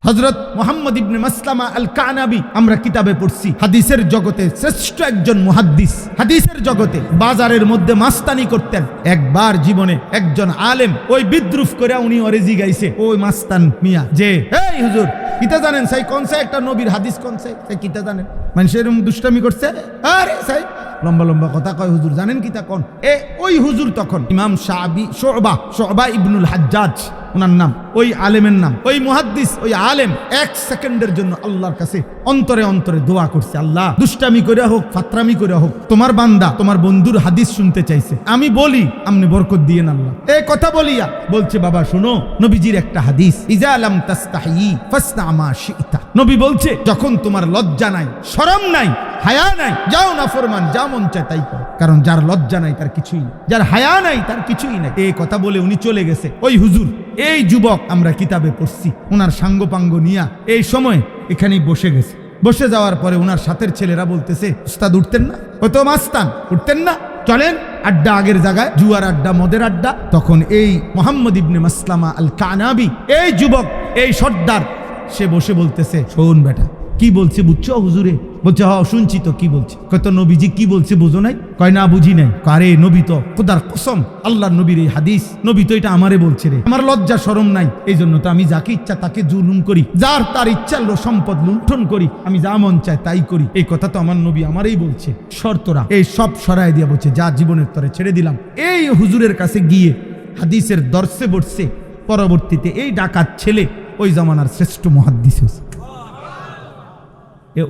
হযরত মুহাম্মদ ইবনে মাসলামা আল কানাবী আমরা কিতাবে পড়ছি, হাদিসের জগতে শ্রেষ্ঠ একজন মুহাদ্দিস। হাদিসের জগতে বাজারের মধ্যে মাস্তানি করতেন। একবার জীবনে একজন আলেম ওই বিদ্রুপ করে উনি অরেজি গাইছে, ওই মাস্তান মিয়া যে এই হুজুর কিতা জানেন সাই কোন সাই একটা নবীর হাদিস কোন সাই কিতা জানেন? মানুষের দুষ্টামি করছে, আরে সাই লম্বা লম্বা কথা কয়, হুজুর জানেন কিতা কোন? ওই হুজুর তখন ইমাম শুবা ইবনুল হাজ্জাজ ওনার নাম, ওই আলেমের নাম, ওই মুহাদ্দিস, ওই আলেম এক সেকেন্ডের জন্য আল্লাহর কাছে অন্তরে অন্তরে দোয়া করছে, আল্লাহ দুষ্টামি করে হোক ফাতরামি করে হোক তোমার বান্দা তোমার বন্ধুর হাদিস শুনতে চাইছে, আমি বলি আপনি বরকত দিয়েন আল্লাহ। এই কথা বলিয়া বলছে, বাবা শুনো নবীজির একটা হাদিস, ইজা লাম তাস্তাহি ফাসনা মা শিতা। নবী বলছে যখন তোমার লজ্জা নাই, শরম নাই, হায়া নাই, যাও না ফরমান, যা মন চায় তাই করো, কারণ যার লজ্জা নাই তার কিছুই নাই, যার হায়া নাই তার কিছুই নাই। এই কথা বলে উনি চলে গেছে। ওই হুজুর এই যুবক আমরা কিতাবে পড়ছি, ওনার সাঙ্গপাঙ্গ নিয়া এই সময় এখানেই বসে গেছে। বসে যাওয়ার পরে ওনার সাথের ছেলেরা বলতেছে, উস্তাদ উঠতেন না, ও তো মাস্তান, উঠতেন না, চলেন আড্ডা আগের জায়গায়, জুয়ার আড্ডা, মদের আড্ডা। তখন এই মুহাম্মদ ইবনে মাসলামা আল কানাবী এই যুবক, এই সর্দার, সে বসে বলতেছে, শোন বেটা কি বলছে বুঝছো হুজুরে? বলছে হ শুনছি তো, কি বলছে? কত নবীজি কি বলছে বুঝো নাই? কয় না বুঝি নাই। কারে নবী তো খোদার কসম আল্লাহর নবীর এই হাদিস, নবী তো এটা আমারে বলছে রে, আমার লজ্জা শরম নাই, এই জন্য তো আমি যাকে ইচ্ছা তাকে জুলুম করি, যার তার ইচ্ছা সম্পদ লুণ্ঠন করি, আমি যা মন চায় তাই করি, এই কথা তো আমার নবী আমারই বলছে। শর্তরা এই সব সরাই দিয়া বলছে, যা জীবনের তরে ছেড়ে দিলাম। এই হুজুরের কাছে গিয়ে হাদিসের দর্শে বসছে। পরবর্তীতে এই ডাকাত ছেলে ওই জামানার শ্রেষ্ঠ মুহাদ্দিস হয়েছে।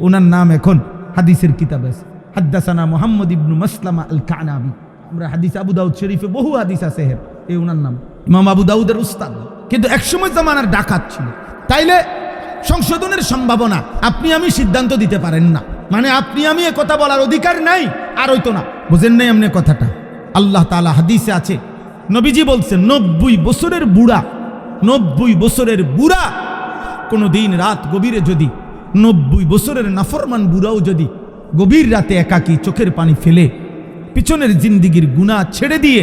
ওনার নাম এখন হাদিসের কিতাবে আছে, হাদ্দাসানা মুহাম্মদ ইবনু মাসলামা আল কানাবী। আমরা হাদিস আবু দাউদ শরীফে বহু হাদিস আছে, এই ওনার নাম ইমাম আবু দাউদের উস্তাদ, কিন্তু একসময় জামানার ডাকাত ছিল। তাইলে সংশোধনের সম্ভাবনা আপনি আমি সিদ্ধান্ত দিতে পারেন না, মানে আপনি আমি এ কথা বলার অধিকার নাই, আর হইতো না, বুঝেন নাই এমনি কথাটা? আল্লাহ তাআলা হাদিসে আছে, নবীজি বলছেন 90 বছরের বুড়া, 90 বছরের বুড়া কোনো দিন রাত গভীরে যদি 90 বছরের নাফরমান বুড়াও যদি গভীর রাতে একাকী চোখের পানি ফেলে পিছনের জিন্দিগির গুনাহ ছেড়ে দিয়ে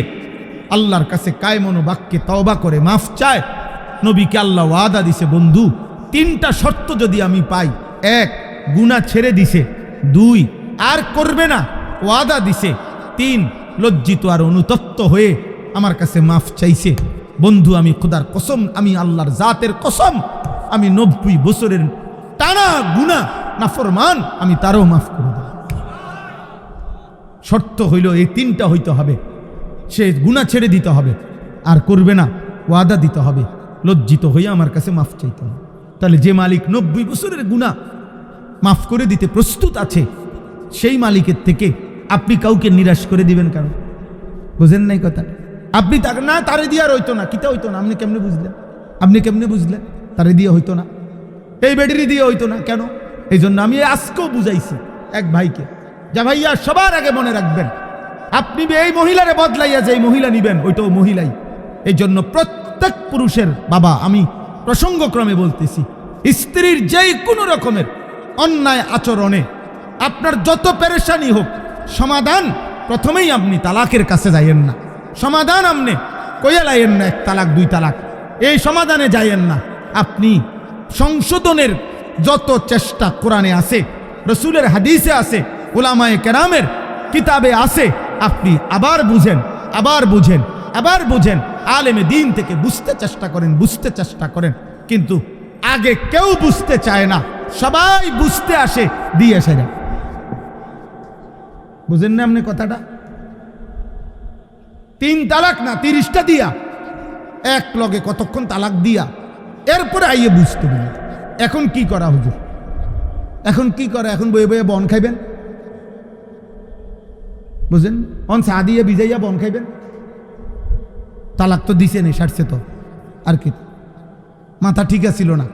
আল্লাহর কাছে কায়মন বাক্যে তওবা করে মাফ চায়, নবীকে আল্লাহ ওয়াদা দিছে, বন্ধু 3টা শর্ত যদি আমি পাই, 1 গুনাহ ছেড়ে দিছে, 2 আর করবে না ওয়াদা দিছে, 3 লজ্জিত আর অনুতপ্ত হয়ে আমার কাছে মাফ চাইছে, বন্ধু আমি খোদার কসম, আমি আল্লাহর জাতের কসম, আমি 90 বছরের টানা গুনাহ নাফরমান আমি তারও মাফ করে দেব। শর্ত হইল এই 3টা হইতে হবে, সে গুনাহ ছেড়ে দিতে হবে, আর করবে না, ওয়াদা দিতে হবে, লজ্জিত হয়ে আমার কাছে মাফ চাইতে হবে। তাহলে যে মালিক 90 বছরের গুনাহ মাফ করে দিতে প্রস্তুত আছে, সেই মালিকের থেকে আপনি কাউকে নিরাশ করে দিবেন কেন? বুঝেন নাই কথা? আপনি তাকে না, তারে দিয়ে আর হইতো না, কিতা হইতো না, আপনি কেমনে বুঝলেন? আপনি কেমনে বুঝলেন তারে দিয়ে হইতো না? এই বেডিরি দিয়ে হইতো না কেন? এই জন্য আমি আজকেও বুঝাইছি এক ভাইকে, যা ভাইয়া সবার আগে মনে রাখবেন, আপনি এই মহিলারে বদলাইয়া যে মহিলা নিবেন ওইটাও মহিলাই। এই জন্য প্রত্যেক পুরুষের বাবা, আমি প্রসঙ্গক্রমে বলতেছি, স্ত্রীর যেই কোনো রকমের অন্যায় আচরণে আপনার যত পেরেশানি হোক, সমাধান প্রথমেই আপনি তালাকের কাছে যাইয়েন না, সমাধান আপনি কইয়া লাইয়েন না 1 তালাক 2 তালাক, এই সমাধানে যাইয়েন না। আপনি সংশোধনের যত চেষ্টা কোরআনে আছে, রসুলের হাদিসে আছে, উলামায়ে কেরামের কিতাবে আছে, আপনি আবার বুঝেন, আবার বুঝেন, আবার বুঝেন, আলেমে দিন থেকে বুঝতে চেষ্টা করেন, কিন্তু আগে কেউ বুঝতে চায় না, সবাই বুঝতে আসে দিয়ে আসে না। বুঝেন না আপনি কথাটা? 3 তালাক না 30টা দিয়া, এক লগে কতক্ষণ তালাক দিয়া এরপরে আইয়ে বুঝতে দিলেন। এখন কি করা হুজুর? এখন কি করা? এখন বয়ে বয়ে বন খাইবেন, বুঝেন? অন চা দিয়ে ভিজাইয়া বন খাইবেন। তালাক তো দিছে নেই, সারছে তো, আর কি? মাথা ঠিক ছিল না,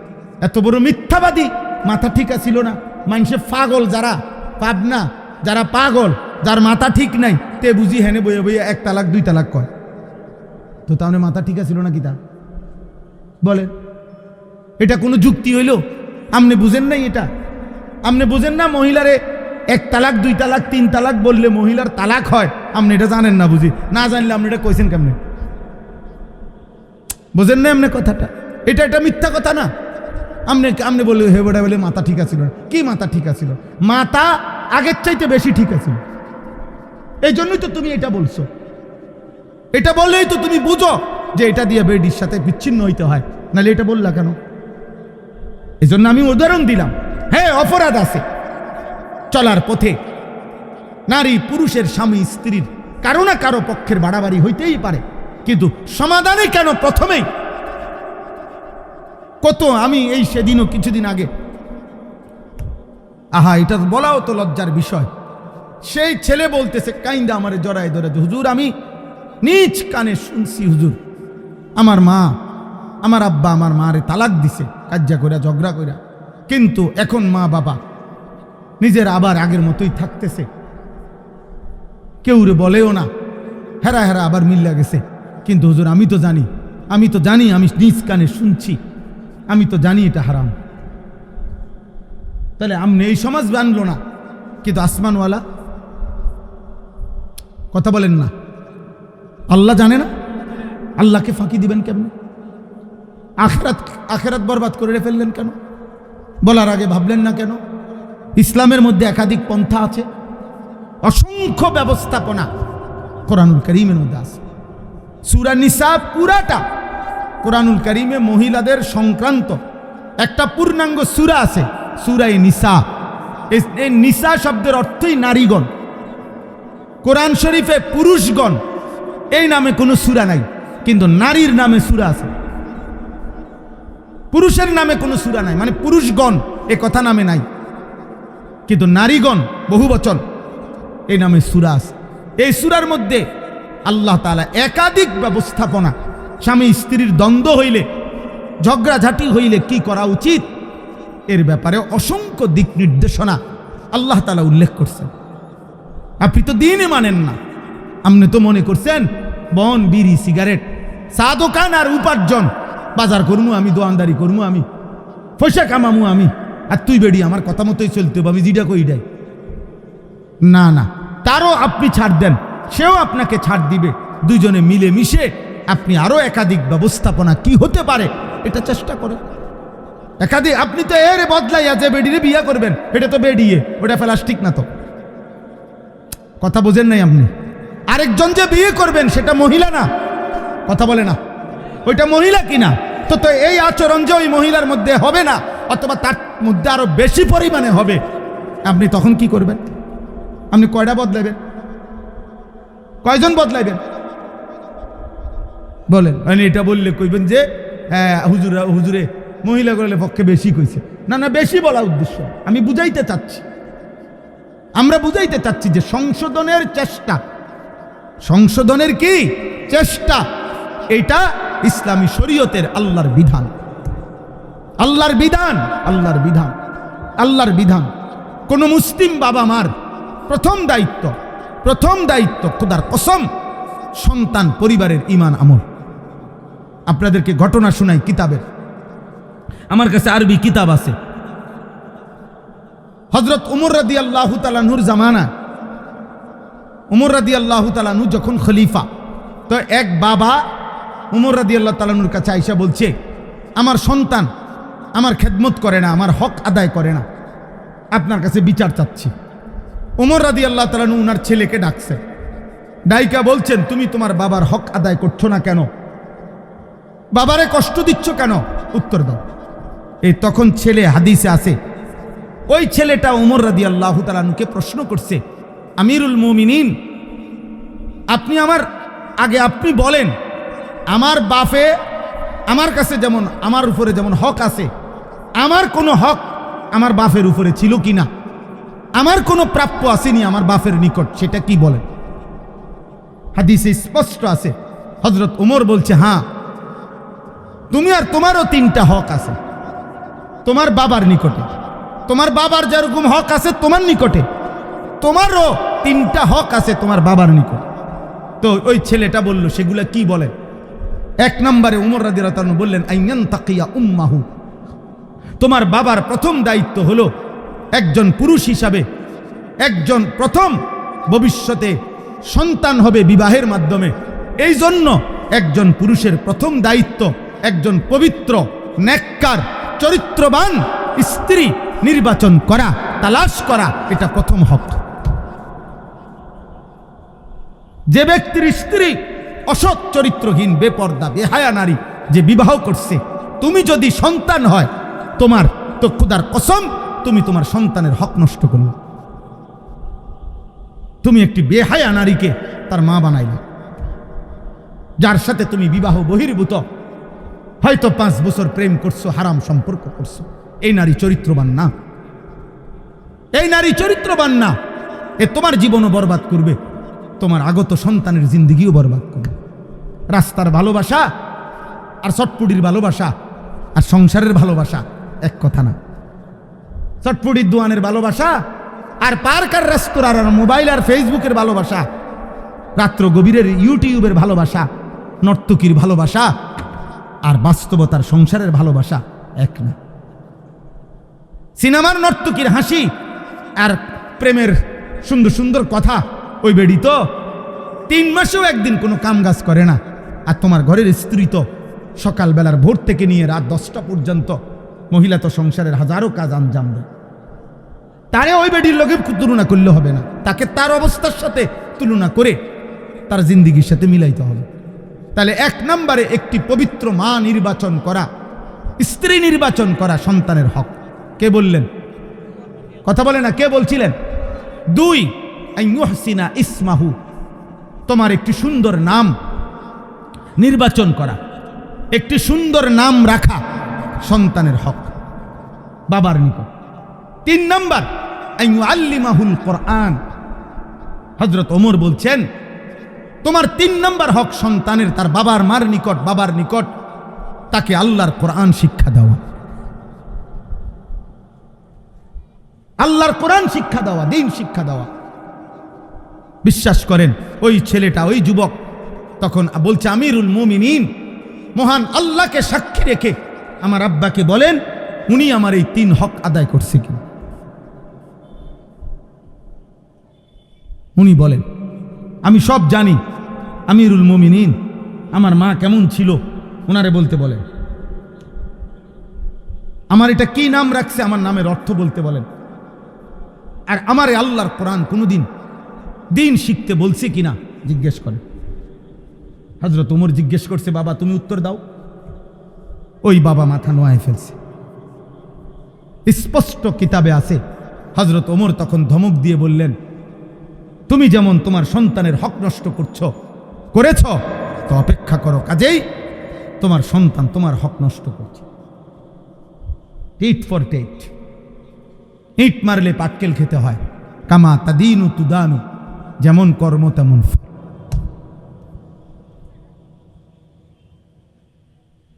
এত বড় মিথ্যাবাদী, মাথা ঠিক ছিল না। মানুষে পাগল যারা, পাবনা যারা পাগল, যার মাথা ঠিক নাই, তে বুঝি হেনে বয়ে বয়ে 1 তালাক 2 তালাক কয়, তো তাহলে মাথা ঠিক ছিল না কি তা বলেন? এটা কোনো যুক্তি হইল? আপনি বুঝেন নাই এটা? আপনি বুঝেন না মহিলারে 1 তালাক 2 তালাক 3 তালাক বললে মহিলার তালাক হয়? আপনি এটা জানেন না, বুঝি না জানলে আপনি এটা কইছেন কেমনে? বুঝেন না এমনি কথাটা? এটা মিথ্যা কথা না? আমনে বলে হে বেটা বলে মাথা ঠিক আছিল না। কি মাথা ঠিক আছিল? মাথা আগের চাইতে বেশি ঠিক আছিল। এই জন্যই তো তুমি এটা বলছো। এটা বললেই তো তুমি বুঝো যে এটা দিয়ে বেডির সাথে বিচ্ছিন্ন হইতে হয়, নাহলে এটা বললা কেন? এই জন্য আমি উদাহরণ দিলাম। হ্যাঁ, অপরাধ আছে চলার পথে, নারী পুরুষের স্বামী স্ত্রীর কারো না কারো পক্ষের বাড়াবাড়ি হইতেই পারে, কিন্তু সমাধানে কেন প্রথমেই? কত আমি এই সেদিনও কিছুদিন আগে, আহা এটা বলাও তো লজ্জার বিষয়, সেই ছেলে বলতেছে কাইন্দা আমারে জড়ায় ধরে, হুজুর আমি নিজ কানে শুনছি হুজুর, আমার মা আমার আব্বা আমার মারে তালাক দিছে কাজ্জা কইরা ঝগড়া কইরা, কিন্তু এখন মা বাবা নিজের আবার আগের মতোই থাকতেছে, কেউরে বলেও না, হেরা হেরা আবার মিল্লা গেছে। কিন্তু হুজুর আমি তো জানি আমি নিজ কানে শুনছি, আমি তো জানি এটা হারাম। তাহলে আমনে এই সমাজ বানলো না, কিন্তু আসমানওয়ালা কথা বলেন না, আল্লাহ জানে না, আল্লাহকে ফাঁকি দিবেন কেমন? আখেরাত বরবাদ করে ফেললেন কেন? বলার আগে ভাবলেন না কেন? ইসলামের মধ্যে একাধিক পন্থা আছে, অসংখ্য ব্যবস্থাপনা কোরআনুল কারীমের মধ্যে আছে। সূরা নিসা পুরাটা কোরআনুল কারীমে মহিলাদের সংক্রান্ত একটা পূর্ণাঙ্গ সূরা আছে, সূরা নিসা। এই নিসা শব্দের অর্থই নারীগণ। কোরআন শরীফে পুরুষগণ এই নামে কোনো সূরা নাই, কিন্তু নারীর নামে সূরা আছে। পুরুষের নামে কোনো সূরা নাই, মানে পুরুষগণ এ কথা নামে নাই, কিন্তু নারীগণ বহু বচন এই নামে সূরা আছে। এই সূরার মধ্যে আল্লাহ তাআলা একাধিক ব্যবস্থাপনা, স্বামী স্ত্রীর দ্বন্দ্ব হইলে, ঝগড়াঝাটি হইলে কি করা উচিত এর ব্যাপারে অসংখ্য দিক নির্দেশনা আল্লাহ তাআলা উল্লেখ করছেন। আপনি তো দিনে মানেন না, আপনি তো মনে করছেন বন বিড়ি সিগারেট চা দোকান আর উপার্জন, বাজার করমু আমি, দোয়ানদারি করমু আমি, পয়সা কামামু আমি, আর তুই বেড়ি আমার কথা মতোই চলতে হবে, আমি যেটা কই যাই না না, তারও আপনি ছাড় দেন, সেও আপনাকে ছাড় দিবে, দুইজনে মিলে মিশে আপনি আরো একাধিক ব্যবস্থাপনা কি হতে পারে এটা চেষ্টা করেন। একাধিক আপনি তো এর বদলাইয়া যে বেডিরে বিয়ে করবেন, এটা তো বেডিয়ে, ওটা প্লাস্টিক না তো, কথা বোঝেন নাই আপনি। আরেকজন যে বিয়ে করবেন সেটা মহিলা না, কথা বলে না, ওইটা মহিলা কিনা, তো তো এই আচরণ যে ওই মহিলার মধ্যে হবে না, অথবা তার মধ্যে আরো বেশি পরিমাণে হবে, আপনি তখন কি করবেন? আপনি কয়টা বদলাইবেন? কয়জন বদলাইবেন বলেন? মানে এটা বললে কইবেন যে হ্যাঁ হুজুরে মহিলা করলে পক্ষে বেশি কইছে, না না, বেশি বলা উদ্দেশ্য আমি বুঝাইতে চাচ্ছি, আমরা বুঝাইতে চাচ্ছি যে সংশোধনের চেষ্টা, সংশোধনের কি চেষ্টা, এটা ইসলামী শরীয়তের আল্লাহর বিধান, আল্লাহর বিধান, আল্লাহর বিধান, আল্লাহর বিধান। কোন মুসলিম বাবা মার প্রথম দায়িত্ব খোদার কসম সন্তান পরিবারের ঈমান আমল। আপনাদেরকে ঘটনা শোনাই কিতাবের, আমার কাছে আরবি কিতাব আছে। হযরত উমর রাদিয়াল্লাহু তাআলা নূর জামানা, উমর রাদিয়াল্লাহু তাআলা নূর যখন খলিফা, তো এক বাবা উমর রাদিয়াল্লাহু তাআলা নূর কাছে আয়েশা বলছে, আমার সন্তান আমার খেদমত করে না, আমার হক আদায় করে না, আপনার কাছে বিচার চাচ্ছি। উমর রাদিয়াল্লাহু তাআলা নূর ওনার ছেলেকে ডাকছে, ডাইকা বলছেন, তুমি তোমার বাবার হক আদায় করছো না কেন? বাবারে কষ্ট দিচ্ছ কেন? উত্তর দাও। এই তখন ছেলে, হাদিসে আছে, ওই ছেলেটা উমর রাদিয়াল্লাহু তাআলা নূরকে প্রশ্ন করছে, আমিরুল মুমিনিন, আপনি আপনি বলেন, আমার বাপে আমার কাছে যেমন, আমার উপরে যেমন হক আছে, আমার কোনো হক আমার বাপের উপরে ছিল কিনা, আমার কোনো প্রাপ্য আসেনি আমার বাপের নিকট, সেটা কি বলেন? হাদিসে স্পষ্ট আছে। হযরত উমর বলছে, হ্যাঁ, তুমি আর তোমারও 3টা হক আছে তোমার বাবার নিকটে, তোমার বাবার যেরকম হক আছে তোমার নিকটে, তোমারও 3টা হক আছে তোমার বাবার নিকট। তো ওই ছেলেটা বলল, সেগুলা কি বলেন? 1 নম্বরে উমর রাদিয়াল্লাহু তাআলা বললেন, আইয়ান তাকিয়া উম্মাহু, তোমার বাবার প্রথম দায়িত্ব হলো একজন পুরুষ হিসাবে, একজন প্রথম ভবিষ্যতে সন্তান হবে বিবাহের মাধ্যমে, এই জন্য একজন পুরুষের প্রথম দায়িত্ব একজন পবিত্র, নেককার, চরিত্রবান স্ত্রী নির্বাচন করা, তালাশ করা, এটা প্রথম হক। যে ব্যক্তির স্ত্রী অসৎ চরিত্রহীন, বেপর্দা, বেহায়া নারী যে বিবাহ করছে, তুমি যদি সন্তান হয়, তোমার তো খোদার কসম তুমি তোমার সন্তানের হক নষ্ট করলে। তুমি একটি বেহায়া নারীকে তার মা বানাইলে, যার সাথে তুমি বিবাহ বহির্ভূত হয়তো 5 বছর প্রেম করছো, হারাম সম্পর্ক করছো। এই নারী চরিত্রবান না, এই নারী চরিত্রবান না। এ তোমার জীবনও বরবাদ করবে, তোমার আগত সন্তানের জিন্দিগিও বরবাদ করবে। রাস্তার ভালোবাসা আর চটপুটির ভালোবাসা আর সংসারের ভালোবাসা এক কথা না। চটপুটির দোয়ানের ভালোবাসা আর পার্ক আর রেস্তোরাঁ আর মোবাইল আর ফেসবুকের ভালোবাসা, রাত্র গভীরের ইউটিউবের ভালোবাসা, নর্তকীর ভালোবাসা আর বাস্তবতার সংসারের ভালোবাসা এক না। সিনেমার নর্তকীর হাসি আর প্রেমের সুন্দর সুন্দর কথা, ওই বেড়ি তো 3 মাসেও একদিন কোনো কাম কাজ করে না। আর তোমার ঘরের স্ত্রী তো সকালবেলার ভোর থেকে নিয়ে রাত 10টা পর্যন্ত মহিলা তো সংসারের হাজারো কাজ আঞ্জাম দেয়। তারে ওই বেডির লোকে তুলনা করলে হবে না, তাকে তার অবস্থার সাথে তুলনা করে তার জিন্দিগির সাথে মিলাইতে হবে। তাহলে 1 নম্বরে একটি পবিত্র মা নির্বাচন করা, স্ত্রী নির্বাচন করা সন্তানের হক। কে বললেন? কথা বলে না, কে বলছিলেন? 2 আইয়ুহসিনা ইসমাহু, তোমার একটি সুন্দর নাম নির্বাচন করা, একটি সুন্দর নাম রাখা সন্তানের হক বাবার নিকট। 3 নম্বর আইয়ুআল্লিমাহুল কোরআন। হযরত ওমর বলছেন তোমার 3 নম্বর হক সন্তানের তার বাবার মার নিকট, বাবার নিকট তাকে আল্লাহর কোরআন শিক্ষা দেওয়া, আল্লাহর কোরআন শিক্ষা দেওয়া, দ্বীন শিক্ষা দেওয়া। বিশ্বাস করেন ওই ছেলেটা, ওই যুবক তখন বলছে আমিরুল মুমিনিন, মহান আল্লাহকে সাক্ষী রেখে আমার আব্বাকে বলেন উনি আমার এই 3 হক আদায় করছে কি। উনি বলেন আমি সব জানি, আমিরুল মুমিনিন আমার মা কেমন ছিল ওনারে বলতে বলেন, আমার এটা কি নাম রাখছে আমার নামের অর্থ বলতে বলেন, আর আমারে আল্লাহর কোরআন কোনোদিন দিন শিখতে বলছে কিনা জিজ্ঞেস করে। হযরত ওমর জিজ্ঞেস করছে বাবা তুমি উত্তর দাও। ওই বাবা মাথা নোয়ায় ফেলছে। স্পষ্ট কিতাবে আছে হযরত ওমর তখন ধমক দিয়ে বললেন তুমি যেমন তোমার সন্তানের হক নষ্ট করেছ তো অপেক্ষা করো, কাজেই তোমার সন্তান তোমার হক নষ্ট করছে। টিট ফর টেট, ইট মারলে পাটকেল খেতে হয়। কামা তাদিনু তুদানু, যেমন কর্ম তেমন ফল।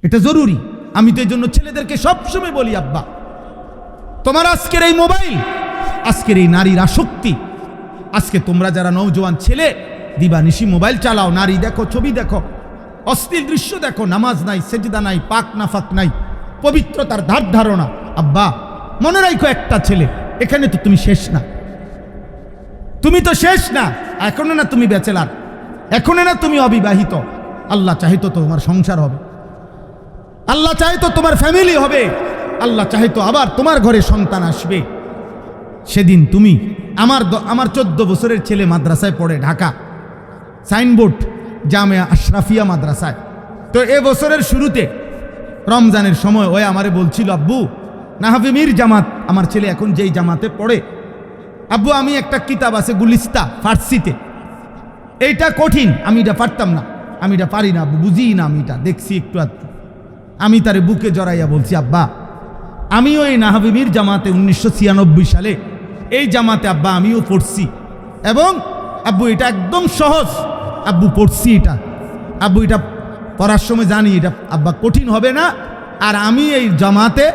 এটা জরুরি। আমি তো এই জন্য ছেলেদেরকে সবসময় বলি আব্বা তোমার আজকের এই মোবাইল, আজকের এই নারীর আসক্তি, আজকে তোমরা যারা নওজোয়ান ছেলে দিবানিশি মোবাইল চালাও, নারী দেখো, ছবি দেখো, অশ্লীল দৃশ্য দেখো, নামাজ নাই, সেজদা নাই, পাক নাফাক নাই, পবিত্রতার ধার ধারণা। আব্বা মনে রাখো একটা ছেলে, এখানে তো তুমি শেষ না, তুমি তো শেষ না। এখনো না তুমি ব্যাচেলার, এখনো না তুমি অবিবাহিত। আল্লাহ চাহিতো তোমার সংসার হবে, আল্লাহ চাহিতো তোমার ফ্যামিলি হবে, আল্লাহ চাহিতো আবার তোমার ঘরে সন্তান আসবে। সেদিন তুমি আমার 14 বছরের ছেলে মাদ্রাসায় পড়ে, ঢাকা সাইনবোর্ড জামিয়া আশরাফিয়া মাদ্রাসায়। তো এ বছরের শুরুতে রমজানের সময় ওই আমারে বলছিল আব্বু নাহাফিমির জামাত, আমার ছেলে এখন যেই জামাতে পড়ে, আব্বু আমি একটা কিতাব আছে গুলিস্তা ফার্সিতে, এইটা কঠিন, আমি এটা পারতাম না, আমি এটা পারি না আব্বু, বুঝি না, আমি এটা দেখছি একটু আধটু। আমি তারে বুকে জড়াইয়া বলছি আব্বা আমিও এই নাহাফিমির জামাতে 1996 সালে এই জামাতে আব্বা আমিও পড়ছি, এবং আব্বু এটা একদম সহজ, আব্বু পড়ছি এটা, আব্বু এটা পড়ার সময় জানি এটা আব্বা কঠিন হবে না। আর আমি এই জামাতে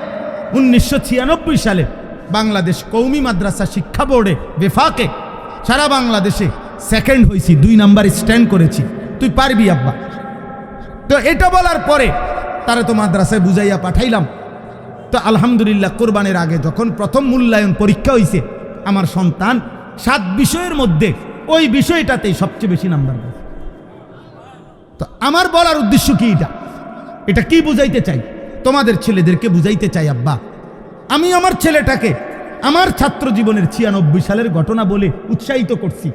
1996 সালে বাংলাদেশ কৌমি মাদ্রাসা শিক্ষা বোর্ডে বেফাকে সারা বাংলাদেশে সেকেন্ড হয়েছি, 2 নাম্বার স্ট্যান্ড করেছি, তুই পারবি আব্বা। তো এটা বলার পরে তারা তো মাদ্রাসায় বুঝাইয়া পাঠাইলাম। তো আলহামদুলিল্লাহ কোরবানের আগে যখন প্রথম মূল্যায়ন পরীক্ষা হয়েছে, আমার সন্তান 7 বিষয়ের মধ্যে ওই বিষয়টাতেই সবচেয়ে বেশি নাম্বার পেয়েছে। তো আমার বলার উদ্দেশ্য কি, এটা কি বুঝাইতে চাই, তোমাদের ছেলেদেরকে বুঝাইতে চাই আব্বা, আমি আমার ছেলেটাকে আমার ছাত্র জীবনের 96 সালের ঘটনা বলে উৎসাহিত করছি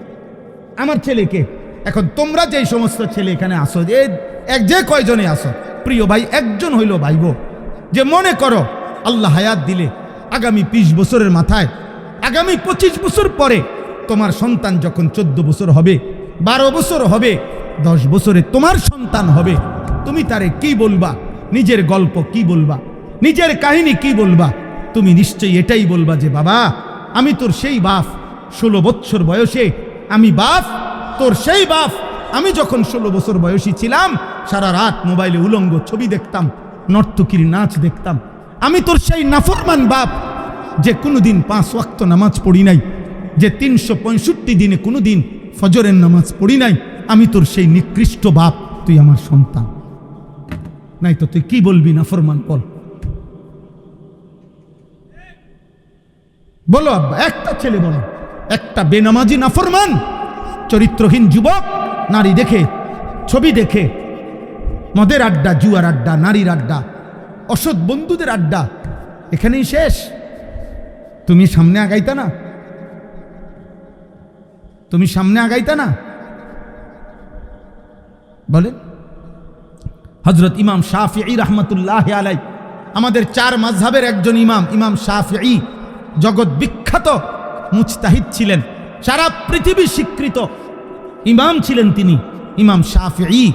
আমার ছেলেকে। এখন তোমরা যেই সমস্ত ছেলে এখানে আসো, যে কয়জনে আসো, প্রিয় ভাই, একজন হইল ভাইব যে মনে করো আল্লাহ হায়াত দিলে আগামী 20 বছরের মাথায়, আগামী 25 বছর পরে তোমার সন্তান যখন 14 বছর হবে, 12 বছর হবে, 10 বছরে তোমার সন্তান হবে, তুমি তারে কি বলবা? নিজের গল্প কি বলবা? নিজের কাহিনী কি বলবা? তুমি নিশ্চয়ই এটাই বলবা যে বাবা, আমি তোর সেই বাপ, 16 বছর বয়সে আমি বাপ, তোর সেই বাপ, আমি যখন 16 বছর বয়সী ছিলাম সারা রাত মোবাইলে উলঙ্গ ছবি দেখতাম, নর্তকীর নাচ দেখতাম। আমি তোর সেই নাফরমান বাপ যে কোনোদিন 5 ওয়াক্ত নামাজ পড়ি নাই, যে 365 দিনে কোনোদিন ফজরের নামাজ পড়ি নাই। আমি তোর সেই নিকৃষ্ট বাপ, তুই আমার সন্তান নাই তো তুই কি বলবি? নাফরমান বল, বলো আব্বা, একটা ছেলে বলো, একটা বেনামাজি নাফরমান চরিত্রহীন যুবক নারী দেখে, ছবি দেখে, মদের আড্ডা, জুয়ার আড্ডা, নারীর আড্ডা, অসৎ বন্ধুদের আড্ডা, এখানেই শেষ? তুমি সামনে আগাইতা না? তুমি সামনে আগাইতা না? বলেন। হযরত ইমাম শাফিঈ রাহমাতুল্লাহ আলাই, আমাদের 4 মাযহাবের একজন ইমাম, ইমাম শাফিঈ জগৎ বিখ্যাত মুজতাহিদ ছিলেন, সারা পৃথিবী স্বীকৃত ইমাম ছিলেন তিনি। ইমাম শাফিঈ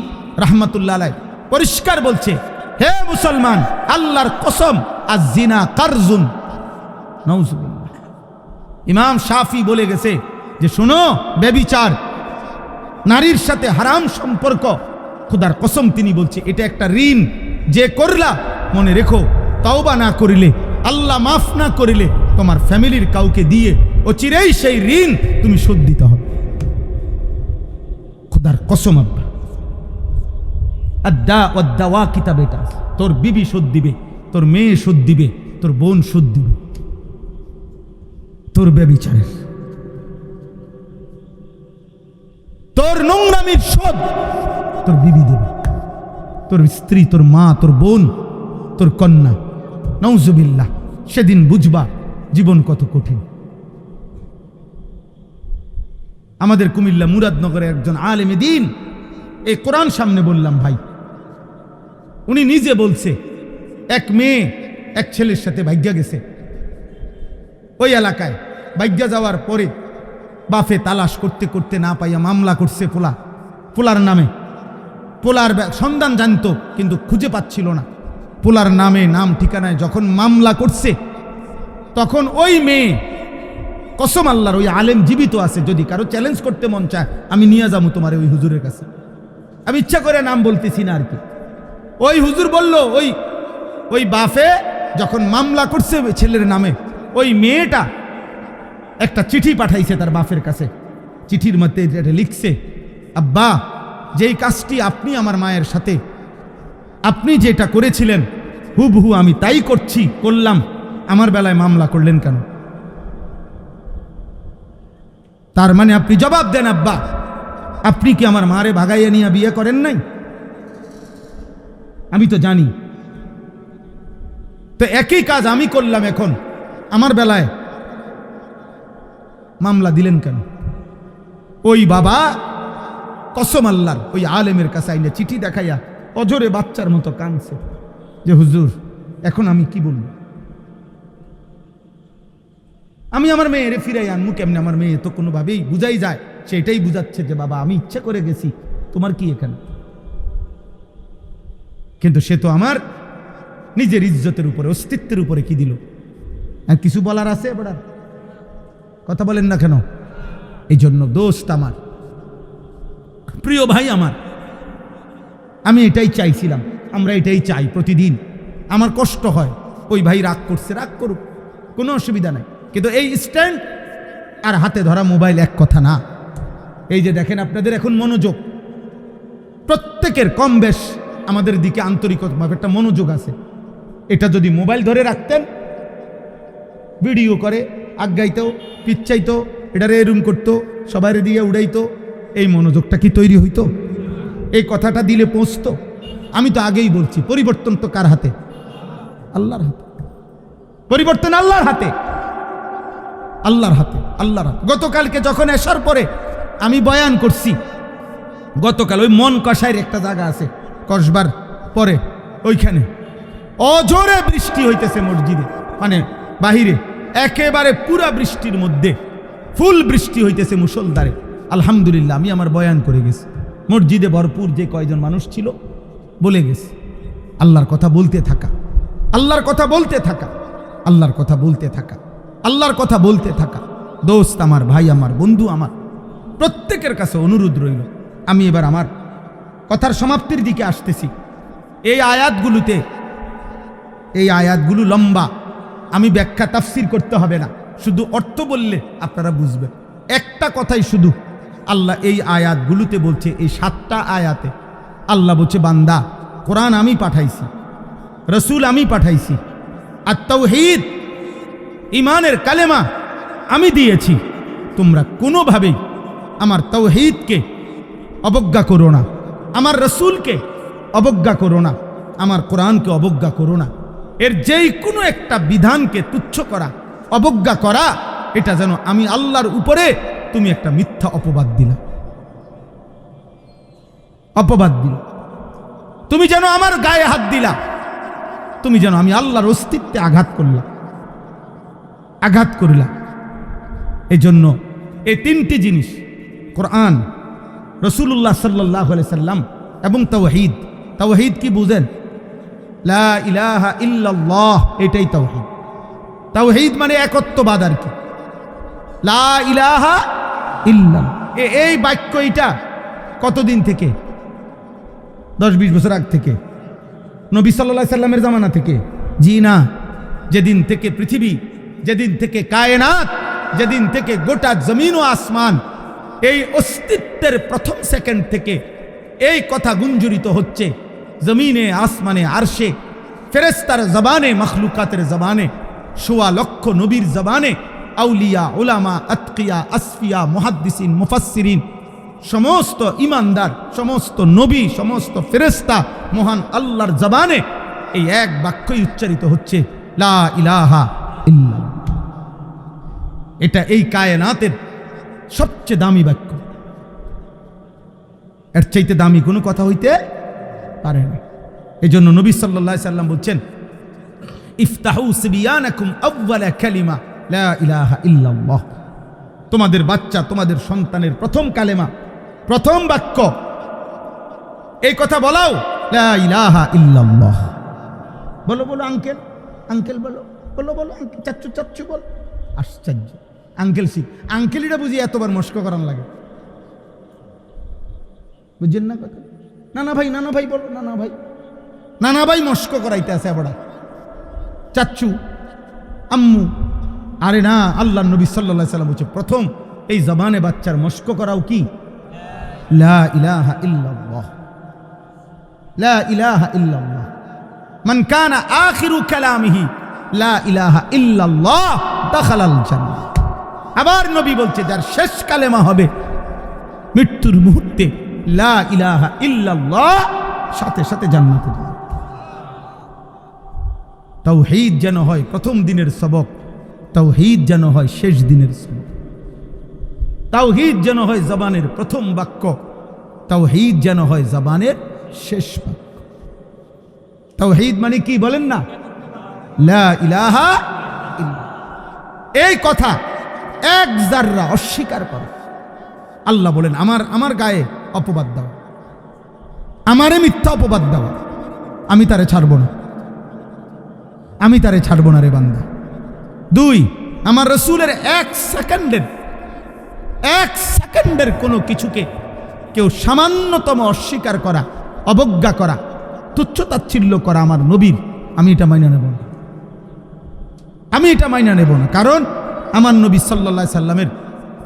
রাহমাতুল্লাহ আলাই পরিষ্কার বলছে, হে মুসলমান, আল্লাহর কসম, আয-জিনা কারজুন। নাউযুবিল্লাহ। ইমাম শাফি বলে গেছে যে শোনো, ব্যভিচার, নারীর সাথে হারাম সম্পর্ক, খোদার কসম তিনি বলছে এটা একটা ঋণ, যে করলা মনে রেখো, তওবা না করিলে, আল্লাহ মাফ না করিলে, তোমার ফ্যামিলির কাউকে দিয়ে অচিরেই সেই ঋণ তুমি শোধ দিতে হবে। খোদার কসম আব্বা, আদ্দা ওয়াদ্দাওয়া কিতাবে এটা, তোর বিবি শোধ দিবে, তোর মেয়ে শোধ দিবে, তোর বোন শোধ দিবে, তোর ব্যভিচারের, তোর নোংরামির শোধ তোর বিবি দেবে, তোর স্ত্রী, তোর মা, তোর বোন, তোর কন্যা। নাউজুবিল্লাহ। সেদিন বুঝবা জীবন কত কঠিন। আমাদের কুমিল্লা মুরাদনগরে একজন আলেমে দ্বীন, এই কোরআন সামনে বললাম ভাই, উনি নিজে বলছে এক মেয়ে এক ছেলের সাথে ভাগ্যা গেছে, ওই এলাকায় ভাগ্যা যাওয়ার পরে বাফে তালাশ করতে করতে না পাইয়া মামলা করছে পোলার নামে। পোলার সন্ধান জানতো কিন্তু খুঁজে পাচ্ছিল না। পোলার নামে, নাম ঠিকানায় যখন মামলা করছে, তখন ওই মেয়ে, কসম আল্লাহর, ওই আলেম জীবিত আছে, যদি কারো চ্যালেঞ্জ করতে মন চায় আমি নিয়ে যাবো তোমার ওই হুজুরের কাছে, আমি ইচ্ছা করে নাম বলতেছি না আর কি। ওই হুজুর বলল, ওই বাফে যখন মামলা করছে ওই ছেলের নামে, ওই মেয়েটা একটা চিঠি পাঠাইছে তার বাপের কাছে। চিঠির মধ্যে এটা লিখছে, আব্বা, যেই কাজটি আপনি আমার মায়ের সাথে আপনি যেটা করেছিলেন হুবহু আমি তাই করলাম, আমার বেলায় মামলা করলেন কেন? তার মানে আপনি জবাব দেন আব্বা, আপনি কি আমার মারে ভাগাইয়া নিয়ে বিয়ে করেন নাই? আমি তো জানি। তো একই কাজ আমি করলাম, এখন আমার বেলায় মামলা দিলেন কেন? ওই বাবা কসম আল্লাহর ওই আলেমের কাছে আইলে চিঠি দেখাইয়া অজরে বাচ্চার মতো কাঁদছে যে হুজুর এখন আমি কি বলবো, আমি আমার মেয়েরে ফিরাই আনমু কেমনে? আমার মেয়ে তো কোনোভাবেই বুঝাই যায়, সেটাই বুঝাচ্ছে যে বাবা আমি ইচ্ছে করে গেছি, তোমার কি এখানে? কিন্তু সে তো আমার নিজের ইজ্জতের উপরে, অস্তিত্বের উপরে কি দিল? আর কিছু বলার আছে? এবার কথা বলেন না কেন? এই জন্য দোস্ত আমার, প্রিয় ভাই আমার, আমি এটাই চাইছিলাম, আমরা এটাই চাই প্রতিদিন। আমার কষ্ট হয়, ওই ভাই রাগ করছে, রাগ করুক, কোনো অসুবিধা নাই, কিন্তু এই স্ট্যান্ড আর হাতে ধরা মোবাইল এক কথা না। এই যে দেখেন আপনাদের এখন মনোযোগ, প্রত্যেকের কম বেশ আমাদের দিকে আন্তরিকভাবে একটা মনোযোগ আছে। এটা যদি মোবাইল ধরে রাখতেন, ভিডিও করে আগাইতো, পিচ্ছাইতো, এটারে এরুম করতো, সবাই দিয়ে উড়াইতো, এই মনোযোগটা কি তৈরি হইতো? এই কথাটা দিলে পৌঁছতো? আমি তো আগেই বলছি, পরিবর্তন তো কার হাতে? আল্লাহর হাতে। পরিবর্তন আল্লাহর হাতে, আল্লাহর হাতে, আল্লাহর হাতে। গতকালকে যখন এসার পরে আমি বয়ান করছি, গতকাল ওই মন কষাইয়ের একটা জায়গা আছে, কসবার পরে ওইখানে অঝোরে বৃষ্টি হইতেছে মসজিদে, মানে বাহিরে একেবারে পুরা বৃষ্টির মধ্যে ফুল বৃষ্টি হইতেছে মুষলধারে। আলহামদুলিল্লাহ আমি আমার বয়ান করে গেছি, মসজিদে ভরপুর যে কয়জন মানুষ ছিল বলে গেছে। আল্লাহর কথা বলতে থাকা, আল্লাহর কথা বলতে থাকা, আল্লাহর কথা বলতে থাকা, আল্লাহর কথা বলতে থাকা। দোস্ত আমার, ভাই আমার, বন্ধু আমার, প্রত্যেকের কাছে অনুরোধ রইল। আমি এবার আমার কথার সমাপ্তির দিকে আসতেছি। এই আয়াতগুলোতে, এই আয়াতগুলো লম্বা, আমি ব্যাখ্যা তাফসির করতে হবে না, শুধু অর্থ বললে আপনারা বুঝবেন। একটা কথাই শুধু আল্লাহ এই আয়াতগুলোতে বলছে, এই 7টা আয়াতে আল্লাহ বলছে, বান্দা কোরআন আমি পাঠাইছি, রসুল আমি পাঠাইছি, আর তাওহীদ ঈমানের কালেমা আমি দিয়েছি, তোমরা কোনোভাবেই আমার তাওহীদকে অবজ্ঞা করো না, আমার রসুলকে অবজ্ঞা করো না, আমার কোরআনকে অবজ্ঞা করো না। এর যেই কোনো একটা বিধানকে তুচ্ছ করা, অবজ্ঞা করা, এটা যেন আমি আল্লাহর উপরে তুমি একটা মিথ্যা অপবাদ দিলা, অপবাদ দিলা, তুমি যেন আমার গায়ে হাত দিলা, তুমি যেন আমি আল্লাহর অস্তিত্বে আঘাত করলা, আঘাত করলা। এই জন্য এই 3টি জিনিস, কোরআন, রাসূলুল্লাহ সাল্লাল্লাহু আলাইহি সাল্লাম এবং তাওহীদ। তাওহীদ কি বুঝেন? লা ইলাহা ইল্লাল্লাহ, এটাই তাওহীদ। তাওহীদ মানে একত্ববাদ আর কি। লা ইলাহা ইল্লাল্লাহ, এই বাক্য এটা কতদিন থেকে? 10-20 বছর আগ থেকে, নবী সাল্লাল্লাহু আলাইহি সাল্লামের জামানা থেকে? জি না, যেদিন থেকে পৃথিবী, যেদিন থেকে কায়নাত, যেদিন থেকে গোটা জমিন ও আসমান, এই অস্তিত্বের প্রথম সেকেন্ড থেকে এই কথা গুঞ্জরিত হচ্ছে জমিনে, আসমানে, আরশে, ফেরেশতার জবানে, মখলুকাতের জবানে, 1.25 লক্ষ নবীর জবানে, আউলিয়া, উলামা, আতকিয়া, আসফিয়া, মুহাদ্দিসিন, মুফাসসিরিন, সমস্ত ইমানদার, সমস্ত নবী, সমস্ত ফেরেশতা, মহান আল্লাহর জবানে এই এক বাক্যই উচ্চারিত হচ্ছে, লা ইলাহা ইল্লাল্লাহ। এটা এই কায়নাতের সবচেয়ে দামি বাক্য, এর চাইতে দামি কোনো কথা হইতে পারে না। এই জন্য নবী সাল্লাল্লাহু আলাইহি সাল্লাম বলছেন, ইফতাহু সিবিয়ানাকুম আউয়ালা কালিমা লা ইলাহা ইল্লাল্লাহ। তোমাদের বাচ্চা, তোমাদের সন্তানের প্রথম কালেমা, প্রথম বাক্য, এই কথা বলাও, লা ইলাহা ইল্লাল্লাহ। বলো বলো আঙ্কেল, আঙ্কেল বলো, বলো বলো আঙ্কেল, চাচ্চু চাচ্চু বল। আশ্চর্য, আঙ্কেল শিখ, আঙ্কেলিটা বুঝি এতবার মস্ক করান লাগে, বুঝছেন না কথা? নানা ভাই, নানা ভাই বলো, নানা ভাই, নানা ভাই মস্ক করাইতে আছে বড়া, চাচ্চু, আম্মু। আরে না, আল্লাহ নবী সাল্লাল্লাহু আলাইহি সাল্লাম বলছে, প্রথম এই জবানে বাচ্চার মস্ক করাও কি? লা ইলাহা ইল্লাল্লাহ, লা ইলাহা ইল্লাল্লাহ। মান কানা আখিরু কালামিহি লা ইলাহা ইল্লাল্লাহ দাখালাল জান্নাহ। আবার নবী বলছে, যার শেষ কালেমা হবে মৃত্যুর মুহূর্তে লা ইলাহা ইল্লাল্লাহ, সাথে সাথে জান্নাতে যাবে। তাওহীদ যেন হয় প্রথম দিনের সবক, তাওহীদ যেন হয় শেষ দিনের সবক, তাওহীদ যেন হয় জবানের প্রথম বাক্য, তাওহীদ যেন হয় জবানের শেষ বাক্য। তাওহীদ মানে কি বলেন না? লা ইলাহা ইল্লাল্লাহ। এই কথা এক যাররা অস্বীকার করে, আল্লাহ বলেন, আমার গায়ে অপবাদ দাও, আমারে মিথ্যা অপবাদ দাও, আমি তারে ছাড়ব না, আমি তারে ছাড়ব না রে বান্দা। 2, আমার রসুলের 1 সেকেন্ডের কোনো কিছুকে কেউ সামান্যতম অস্বীকার করা, অবজ্ঞা করা, তুচ্ছতাচ্ছিল্য করা আমার নবীর, আমি এটা মাইনা নেব না, আমি এটা মাইনা নেব না। কারণ আমার নবী সাল্লাল্লাহু আলাইহি সাল্লামের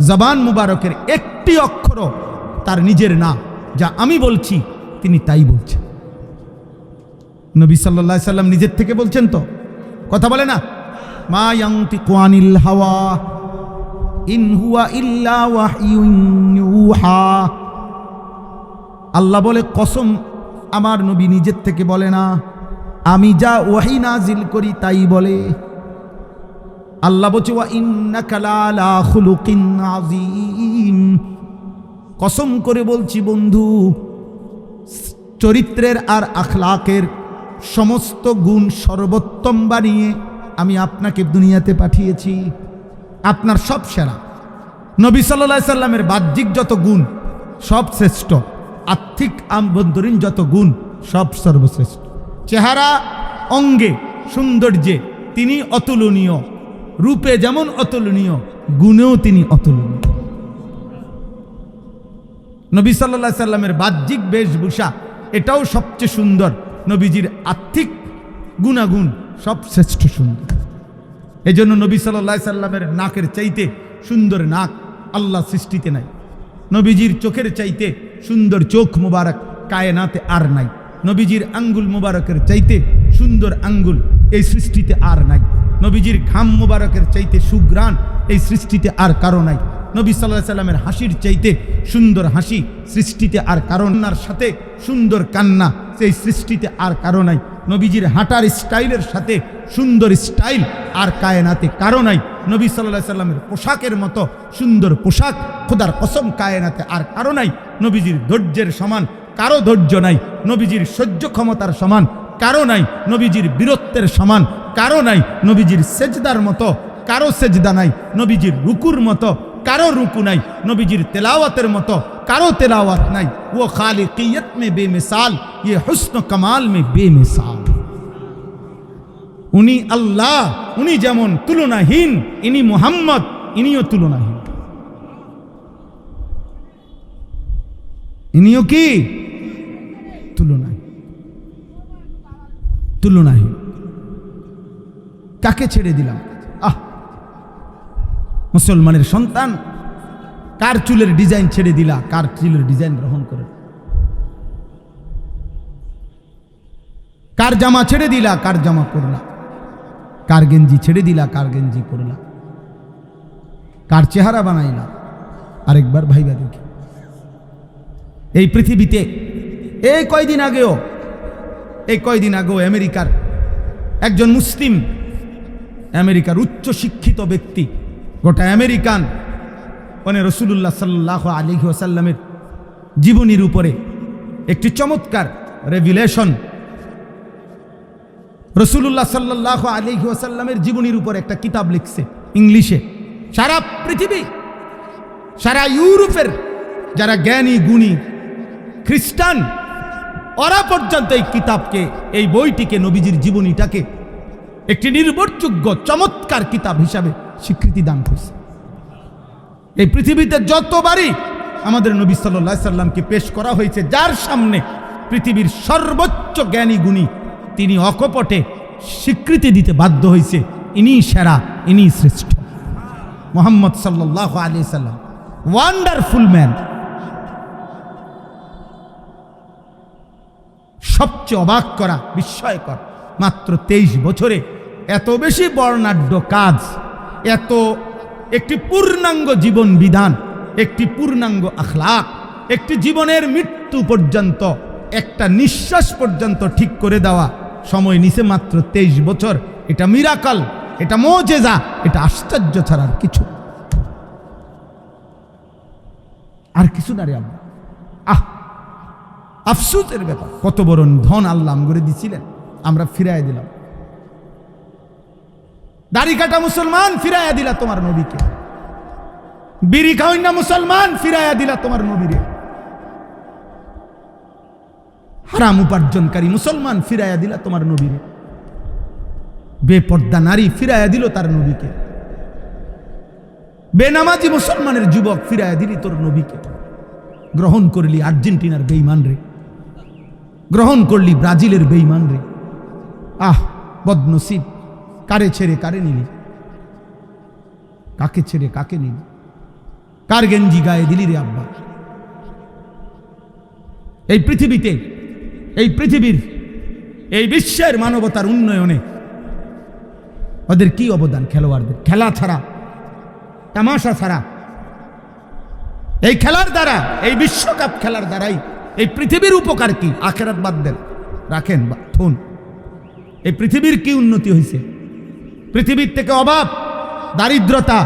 জবান মুবারকের একটি অক্ষরও তার নিজের না, যা আমি বলছি তিনি তাই বলছেন। নবী সাল্লাল্লাহু আলাইহি সাল্লাম নিজের থেকে বলছেন তো, কথা বলে না, মা ইয়ানতিকু আনিল হাওয়া ইন হুয়া ইল্লা ওয়াহয়ুন ইউহা। আল্লাহ বলে, কসম, আমার নবী নিজের থেকে বলে না, আমি যা ওয়াহি নাজিল করি তাই বলে। আল্লাহ বলছে ওয়া ইন্নাকা লাআলা খুলুকিন আযীম, কসম করে বলছি বন্ধু, চরিত্রের আর আখলাকের সমস্ত গুণ সর্বোত্তম বানিয়ে আমি আপনাকে দুনিয়াতে পাঠিয়েছি। আপনার সব সেরা। নবী সাল্লাল্লাহু আলাইহি সাল্লামের বাহ্যিক যত গুণ সব শ্রেষ্ঠ, আত্মিক আভ্যন্তরীণ যত গুণ সব সর্বশ্রেষ্ঠ। চেহারা অঙ্গে সৌন্দর্যে তিনি অতুলনীয়, রূপে যেমন অতুলনীয়, গুণেও তিনি অতুলনীয়। নবী সাল্লাল্লাহু আলাইহি সাল্লামের বাহ্যিক বেশভূষা এটাও সবচেয়ে সুন্দর, নবীজির আত্মিক গুণাগুণ সব শ্রেষ্ঠ সুন্দর। এই জন্য নবী সাল্লাল্লাহু আলাইহি সাল্লামের নাকের চাইতে সুন্দর নাক আল্লাহ সৃষ্টিতে নাই। নবীজির চোখের চাইতে সুন্দর চোখ মুবারক কায়নাতে আর নাই। নবীজির আঙ্গুল মুবারকের চাইতে সুন্দর আঙ্গুল এই সৃষ্টিতে আর নাই। নবীজির ঘাম মুবারকের চাইতে সুঘ্রাণ এই সৃষ্টিতে আর কারো নাই। নবী সাল্লাল্লাহু আলাইহি সাল্লামের হাসির চাইতে সুন্দর হাসি সৃষ্টিতে আর কারণার সাথে সুন্দর কান্না সেই সৃষ্টিতে আর কারো নাই। নবীজির হাঁটার স্টাইলের সাথে সুন্দর স্টাইল আর কায়নাতে কারো নাই। নবী সাল্লাল্লাহু আলাইহি সাল্লামের পোশাকের মতো সুন্দর পোশাক খোদার কসম কায়নাতে আর কারো নাই। নবীজির ধৈর্যের সমান কারো ধৈর্য নাই। নবীজির সহ্য ক্ষমতার সমান কারো নাই। নবীজির বীরত্বের সমান কারো নাই। নবীজির সেজদার মতো কারো সেজদা নাই। নবীজির রুকুর মতো কারো রুকু নাই। নবীজির তেলাওয়াতের মতো কারো তেলাওয়াত নাই। ও খালিকিয়ত মে বেমিসাল, ये हुस्न कमाल में बेमिसाल। উনি আল্লাহ, উনি যেমন তুলনাহীন, ইনি মুহাম্মদ, ইনিও তুলনাহীন। ইনিও কি তুলনাহীন। কাকে ছেড়ে দিলাম? মুসলমানের সন্তান, কার চুলের ডিজাইন ছেড়ে দিলা? কার চুলের ডিজাইন গ্রহণ করে? কার জামা ছেড়ে দিলা? কার জামা পরলা? কার গেঞ্জি ছেড়ে দিলা? কার গেঞ্জি পরলা? কার চেহারা বানাইলা? আরেকবার ভাইবা দেখি। এই পৃথিবীতে এই কয়দিন আগেও আমেরিকার একজন মুসলিম, আমেরিকার উচ্চ শিক্ষিত ব্যক্তি, গোটা আমেরিকান রাসূলুল্লাহ সাল্লাল্লাহু আলাইহি ওয়াসাল্লামের জীবনীর উপরে একটি চমৎকার রেভিলেশন, রাসূলুল্লাহ সাল্লাল্লাহু আলাইহি ওয়াসাল্লামের জীবনীর উপরে একটা কিতাব লিখছে ইংলিশে। সারা পৃথিবী, সারা ইউরোপের যারা জ্ঞানী গুণী খ্রিস্টান, ওরা পর্যন্ত এই কিতাবকে, এই বইটিকে, নবীজির জীবনীটাকে একটি নির্ভরযোগ্য চমৎকার কিতাব হিসাবে স্বীকৃতি দান করছে। এই পৃথিবীতে যতবারই আমাদের নবী সাল্লাল্লাহু আলাইহি সাল্লামকে পেশ করা হয়েছে, যার সামনে পৃথিবীর সর্বোচ্চ জ্ঞানী গুণী, তিনি অকপটে স্বীকৃতি দিতে বাধ্য হয়েছে, ইনি সেরা, ইনি শ্রেষ্ঠ। মুহাম্মদ সাল্লাল্লাহু আলাইহি সাল্লাম ওয়ান্ডারফুল ম্যান। সবচেয়ে অবাক করা, বিস্ময়কর, মাত্র 23 বছরে এত বেশি বর্ণাঢ্য কাজ, এত একটি পূর্ণাঙ্গ জীবন বিধান, একটি পূর্ণাঙ্গ আখলাক, একটি জীবনের মৃত্যু পর্যন্ত, একটা নিঃশ্বাস পর্যন্ত ঠিক করে দেওয়া সময় নিছে মাত্র 23 বছর। এটা মিরাকল, এটা মুজিজা, এটা আশ্চর্য ছাড়ার কিছু আর কিছু না রে আল্লাহ। আফসোসের ব্যাপার, কত বড় ধন আল্লাহ আমগরে দিছিলেন, আমরা ফিরাইয়া দিলাম। দাড়ি কাটা মুসলমান, ফিরাইয়া দিলা তোমার নবীকে। বিড়ি খাওয়াই না মুসলমান, ফিরাইয়া দিলা তোমার নবীরে। হারাম উপার্জনকারী মুসলমান, ফিরাইয়া দিলা তোমার নবীরে। বেপর্দা নারী, ফিরাইয়া দিল তার নবীকে। বেনামাজি মুসলমানের যুবক, ফিরাইয়া দিলি তোর নবীকে। গ্রহণ করলি আর্জেন্টিনার বেঈমান রে, গ্রহণ করলি ব্রাজিলের বেঈমান রে। বদনসিব, কারে ছেড়ে কারে নিলি? কাকে ছেড়ে কাকে নিলি? কার গেঞ্জি গায়ে দিলি রে আব্বা? এই পৃথিবীতে, এই পৃথিবীর, এই বিশ্বের মানবতার উন্নয়নে ওদের কি অবদান? খেলোয়াড়দের খেলা ছাড়া, তামাশা ছাড়া, এই খেলার দ্বারা, এই বিশ্বকাপ খেলার দ্বারাই এই পৃথিবীর উপকার কি? আখেরাত বাদ দেন, রাখেন থুন। এই পৃথিবীর কি উন্নতি হয়েছে? পৃথিবীর থেকে অভাব, দারিদ্রতা,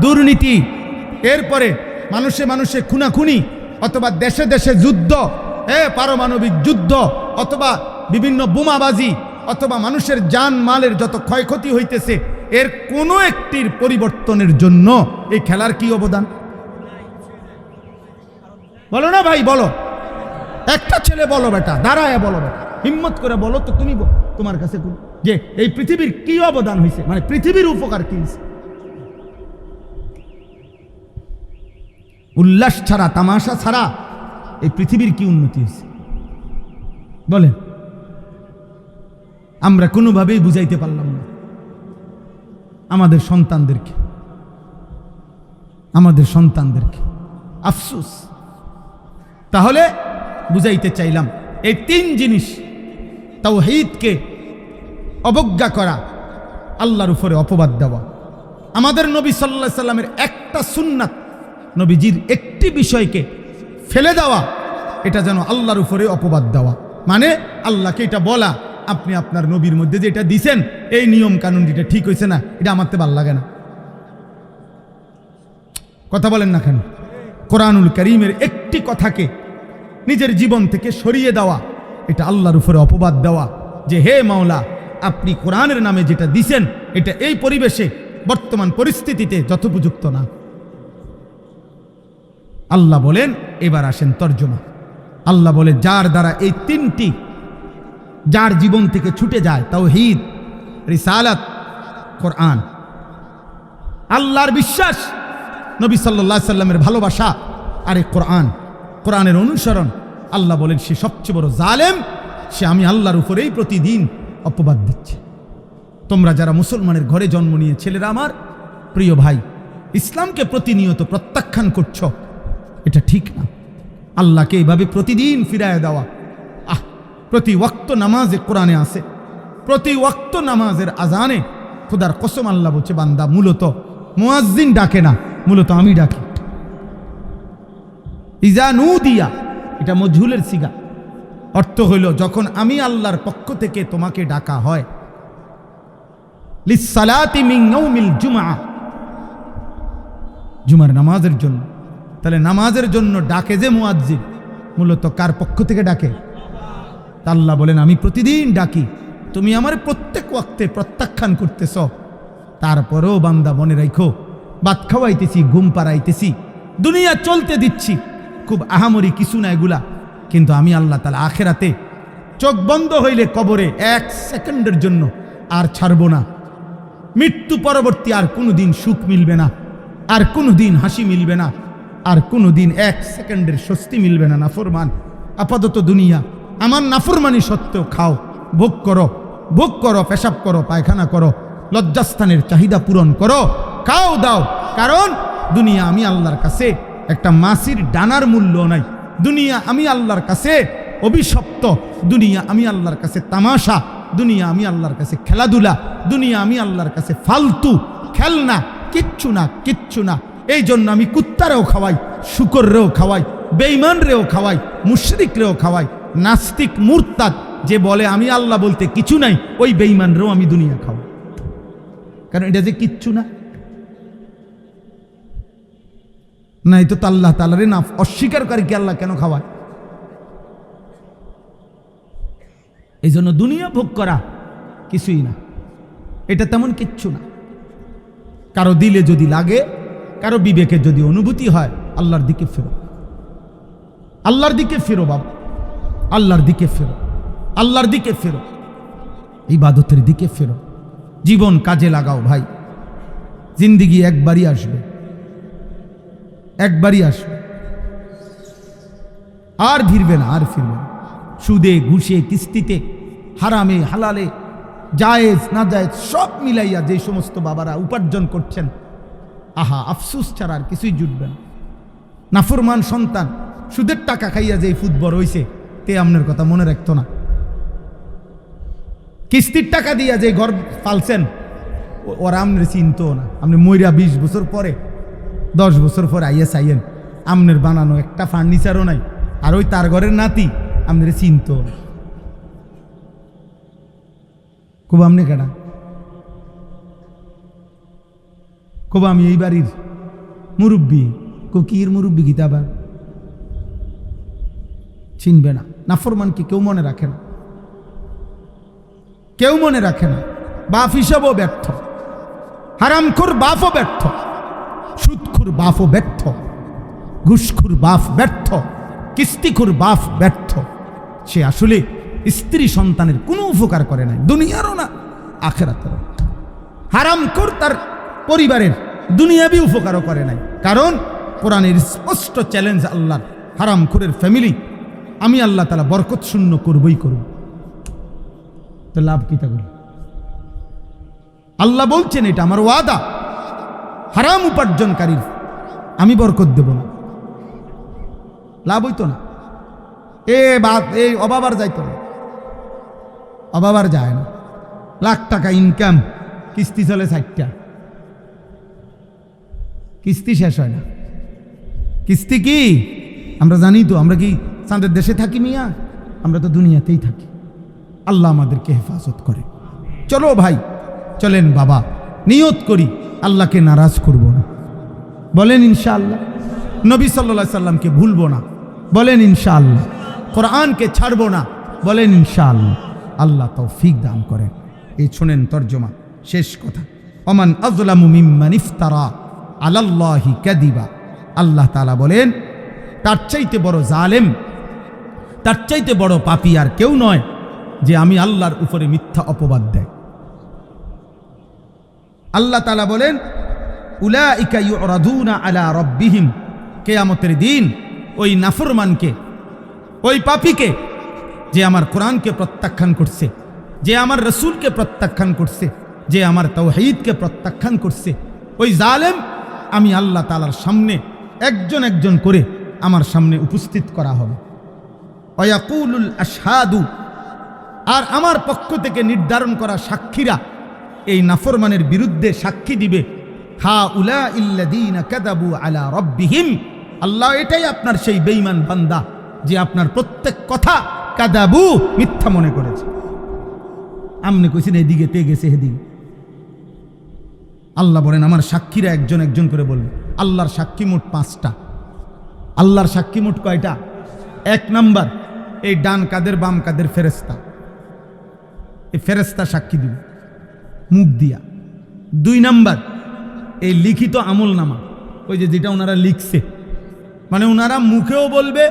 দুর্নীতি, এরপরে মানুষে মানুষে খুনাখুনি, অথবা দেশে দেশে যুদ্ধ, পারমাণবিক যুদ্ধ, অথবা বিভিন্ন বোমাবাজি, অথবা মানুষের জান মালের যত ক্ষয়ক্ষতি হইতেছে, এর কোনো একটির পরিবর্তনের জন্য এই খেলার কি অবদান? বলো না ভাই, বলো। একটা ছেলে বলো বেটা, দাঁড়ায় বলো বেটা, হিম্মত করে বলো তো, তুমি তোমার কাছে যে এই পৃথিবীর কি অবদান হয়েছে, মানে পৃথিবীর উপকার কি হয়েছে? উল্লাস ছাড়া, তামাশা ছাড়া এই পৃথিবীর কি উন্নতি হয়েছে বলেন? আমরা কোনোভাবেই বুঝাইতে পারলাম না আমাদের সন্তানদেরকে। আফসোস। তাহলে বুঝাইতে চাইলাম এই তিন জিনিস, তাওহীদকে অবজ্ঞা করা, আল্লাহর উপরে অপবাদ দেওয়া, আমাদের নবী সাল্লাল্লাহু আলাইহি সাল্লামের একটা সুন্নাত, নবীজির একটি বিষয়কে ফেলে দেওয়া, এটা যেন আল্লাহর উপরে অপবাদ দেওয়া। মানে আল্লাহকে এটা বলা, আপনি আপনার নবীর মধ্যে যে এটা দিছেন, এই নিয়ম কানুন এটা ঠিক হয়েছে না, এটা আমারতে ভালো লাগে না। কথা বলেন না কেন? কোরআনুল কারীমের একটি কথাকে নিজের জীবন থেকে সরিয়ে দেওয়া, এটা আল্লাহর উপরে অপবাদ দেওয়া, যে হে মাওলা, আপনি কোরআনের নামে যেটা দিছেন, এটা এই পরিবেশে, বর্তমান পরিস্থিতিতে যথোপযুক্ত না। আল্লাহ বলেন, এবার আসেন তর্জমা। আল্লাহ বলে, যার দ্বারা এই তিনটি যার জীবন থেকে ছুটে যায়, তাওহীদ, রিসালাত, কোরআন, আল্লাহর বিশ্বাস, নবী সাল্লাল্লাহু আলাইহি সাল্লামের ভালোবাসা, আর এই কোরআনের অনুসরণ, আল্লাহ বলেন সে সবচেয়ে বড় জালেম, সে আমি আল্লাহর উপরেই প্রতিদিন অপবাদ দিচ্ছে। তোমরা যারা মুসলমানের ঘরে জন্ম নিয়ে ছেলেরা, আমার প্রিয় ভাই, ইসলামকে প্রতিনিয়ত প্রত্যাখ্যান করছো, এটা ঠিক না। আল্লাহকে এইভাবে প্রতিদিন ফিরায় দেওয়া, প্রতি ওয়াক্ত নামাজে কোরআনে আছে, প্রতি ওয়াক্ত নামাজের আজানে খোদার কসম আল্লাহ বলছে, বান্দা মূলত মুয়াজ্জিন ডাকে না, মূলত আমি ডাকি। ইজা নুদিয়া, এটা মজহুলের সিগা, অর্থ হইল যখন আমি আল্লাহর পক্ষ থেকে তোমাকে ডাকা হয়, লিসসালাতি মিন ইয়াউমিল জুমআ, জুমার নামাজের জন্য। তাহলে নামাজের জন্য ডাকে যে মুয়াজ্জিন, মূলত কার পক্ষ থেকে ডাকে? আল্লাহ বলেন, আমি প্রতিদিন ডাকি, তুমি আমার প্রত্যেক ওয়াক্তে প্রত্যাখ্যান করতেছ। তারপরেও বান্দা মনে রাখো, ভাত খাওয়াইতেছি, ঘুম পাড়াইতেছি, দুনিয়া চলতে দিচ্ছি, খুব আহামরি কিছু না এগুলা, কিন্তু আমি আল্লাহ তাআলা আখিরাতে চোখ বন্ধ হইলে কবরে 1 সেকেন্ডের জন্য আর ছাড়ব না। মৃত্যু পরবর্তী আর কোনোদিন সুখ মিলবে না, আর কোনোদিন হাসি মিলবে না, আর কোনোদিন 1 সেকেন্ডের স্বস্তি মিলবে না। নাফরমান, আপাতত দুনিয়া আমার নাফরমানি সত্ত্বেও খাও, ভোগ করো, পেশাব করো, পায়খানা করো, লজ্জাস্থানের চাহিদা পূরণ করো, খাও দাও, কারণ দুনিয়া আমি আল্লাহর কাছে একটা মাছির ডানার মূল্য নাই। দুনিয়া আমি আল্লাহর কাছে অভিশপ্ত, দুনিয়া আমি আল্লাহর কাছে তামাশা, দুনিয়া আমি আল্লাহর কাছে খেলাধুলা, দুনিয়া আমি আল্লাহর কাছে ফালতু খেলনা, কিচ্ছু না। এই জন্য আমি কুত্তারেও খাওয়াই, শুকররেও খাওয়াই, বেঈমানরেও খাওয়াই, মুশরিকরেও খাওয়াই, নাস্তিক মুরতাদ যে বলে আমি আল্লাহ বলতে কিছু নাই, ওই বেঈমানরেও আমি দুনিয়া খাওয়াই, কারণ এটা যে কিচ্ছু না। নাই তো আল্লাহ তাআলারে না অস্বীকারকারীকে আল্লাহ কেন খাওয়ায়? এই জন্য দুনিয়া ভোগ করা কিছুই না, এটা তেমন কিচ্ছু না। কারো দিলে যদি লাগে, কারো বিবেকে যদি অনুভূতি হয়, আল্লাহর দিকে ফেরো, আল্লাহর দিকে ফেরো বাবা, আল্লাহর দিকে ফেরো, আল্লাহর দিকে ফেরো, ইবাদতের দিকে ফেরো, জীবন কাজে লাগাও ভাই। জিন্দেগি একবারই আসবে, আর ফিরবে না, সুদে, ঘুষে, কিস্তিতে, হারামে, হালালে, জায়েজ না জায়েজ সব মিলাইয়া যে সমস্ত বাবারা উপার্জন করছেন, আহা, আফসোস ছাড়া আর কিছুই জুটবে না। নাফরমান সন্তান সুদের টাকা খাইয়া যে ফুটবল হইছে, তে আপনার কথা মনে রাখতো না। কিস্তির টাকা দিয়া যে ঘর পালছেন, ওরা আপনার চিনতো না। আপনি মইরা 20 বছর পরে, 10 বছর পরে আইয়েন, আপনার বানানো একটা ফার্নিচারও নাই, আর ওই তার ঘরের নাতি আপনার চিনতো না। কব আমনে কেডা? কব আমি এই বাড়ির মুরব্বী। কির মুরব্বী গীতা আবার চিনবে না। নাফরমানকে কেউ মনে রাখে না, কেউ মনে রাখে না। বাপ হিসাবেও ব্যর্থ, হারামখোর বাপও ব্যর্থ, সুদখোর বাপও ব্যর্থ, ঘুষখোর বাপ ব্যর্থ, কিস্তিখোর বাপ ব্যর্থ। সে আসলে স্ত্রী সন্তানের কোনো উপকার করে নাই, দুনিয়ারও না আখিরাতেরও। হারামখোর তার পরিবারের দুনিয়াবি উপকারও করে নাই। কারণ কোরআনের স্পষ্ট চ্যালেঞ্জ আল্লাহর, হারামখোরের ফ্যামিলি আমি আল্লাহ তাআলা বরকত শূন্য করবই করব। তো লাভ কি তা করি? আল্লাহ বলছেন এটা আমার ওয়াদা, হারাম উপার্জনকারীর আমি বরকত দেব না। লাভ হইতো না, এই অবাবার যাইতো না, অবাবার যায় না। লাখ টাকা ইনকাম, কিস্তি চলে 60টা, কিস্তি শেষ হয় না। কিস্তি কি আমরা জানি তো? আমরা কি চাঁদের দেশে থাকি মিয়া? আমরা তো দুনিয়াতেই থাকি। আল্লাহ আমাদেরকে হেফাজত করে। চলো ভাই, চলেন বাবা, নিয়ত করি আল্লাহকে নারাজ করব না। বলেন ইনশাআল্লাহ। নবী সাল্লাল্লাহু আলাইহি সাল্লামকে ভুলবো না, বলেন ইনশাআল্লাহ। কোরআনকে ছাড়বো না, বলেন ইনশাআল্লাহ। আল্লাহ তৌফিক দান করেন। এই শুনেন তরজমা, শেষ কথা। ওমান আযলামু মিম্মান ইফতারা আলাল্লাহি কাযিবা। আল্লাহ তাআলা বলেন তার চাইতে বড় জালেম, তার চাইতে বড় পাপী আর কেউ নয় যে আমি আল্লাহর উপরে মিথ্যা অপবাদ দেয়। আল্লাহ তাআলা বলেন উলাইকা ইউরাদুনা আলা রাব্বিহিম। কিয়ামতের দিন ওই নাফরমানকে, ওই পাপীকে, যে আমার কোরআনকে প্রত্যাখ্যান করছে, যে আমার রসুলকে প্রত্যাখ্যান করছে, যে আমার তাওহীদকে প্রত্যাখ্যান করছে, ওই জালেম আমি আল্লাহ তাআলার সামনে একজন একজন করে আমার সামনে উপস্থিত করা হবে। ওয়ায়াকুলুল আশহাদু, আর আমার পক্ষ থেকে নির্ধারণ করা সাক্ষীরা এই নাফরমানের বিরুদ্ধে সাক্ষী দিবে। হা উলা ইল্লাযীনা কাযাবু আলা রাব্বিহিম। আল্লাহ এটাই আপনার সেই বেঈমান বান্দা যে আপনার প্রত্যেক কথা কাযাবু, মিথ্যা মনে করেছে। আমনে কইছেন এদিকে, তে গেছে এদিকে। আল্লাহ বলেন আমার সাক্ষীরা একজন একজন করে বলবে। আল্লাহর সাক্ষী মোট 5টা। আল্লাহর সাক্ষী মোট কয়টা? 1 নাম্বার এই ডান কাদের বাম কাদের ফেরেশতা, এই ফেরেশতা সাক্ষী দিবে মুখ দিয়া। 2 নাম্বার এই লিখিত আমল নামা, ওই যে যেটা ওনারা লিখছে, মানে ওনারা মুখেও বলবে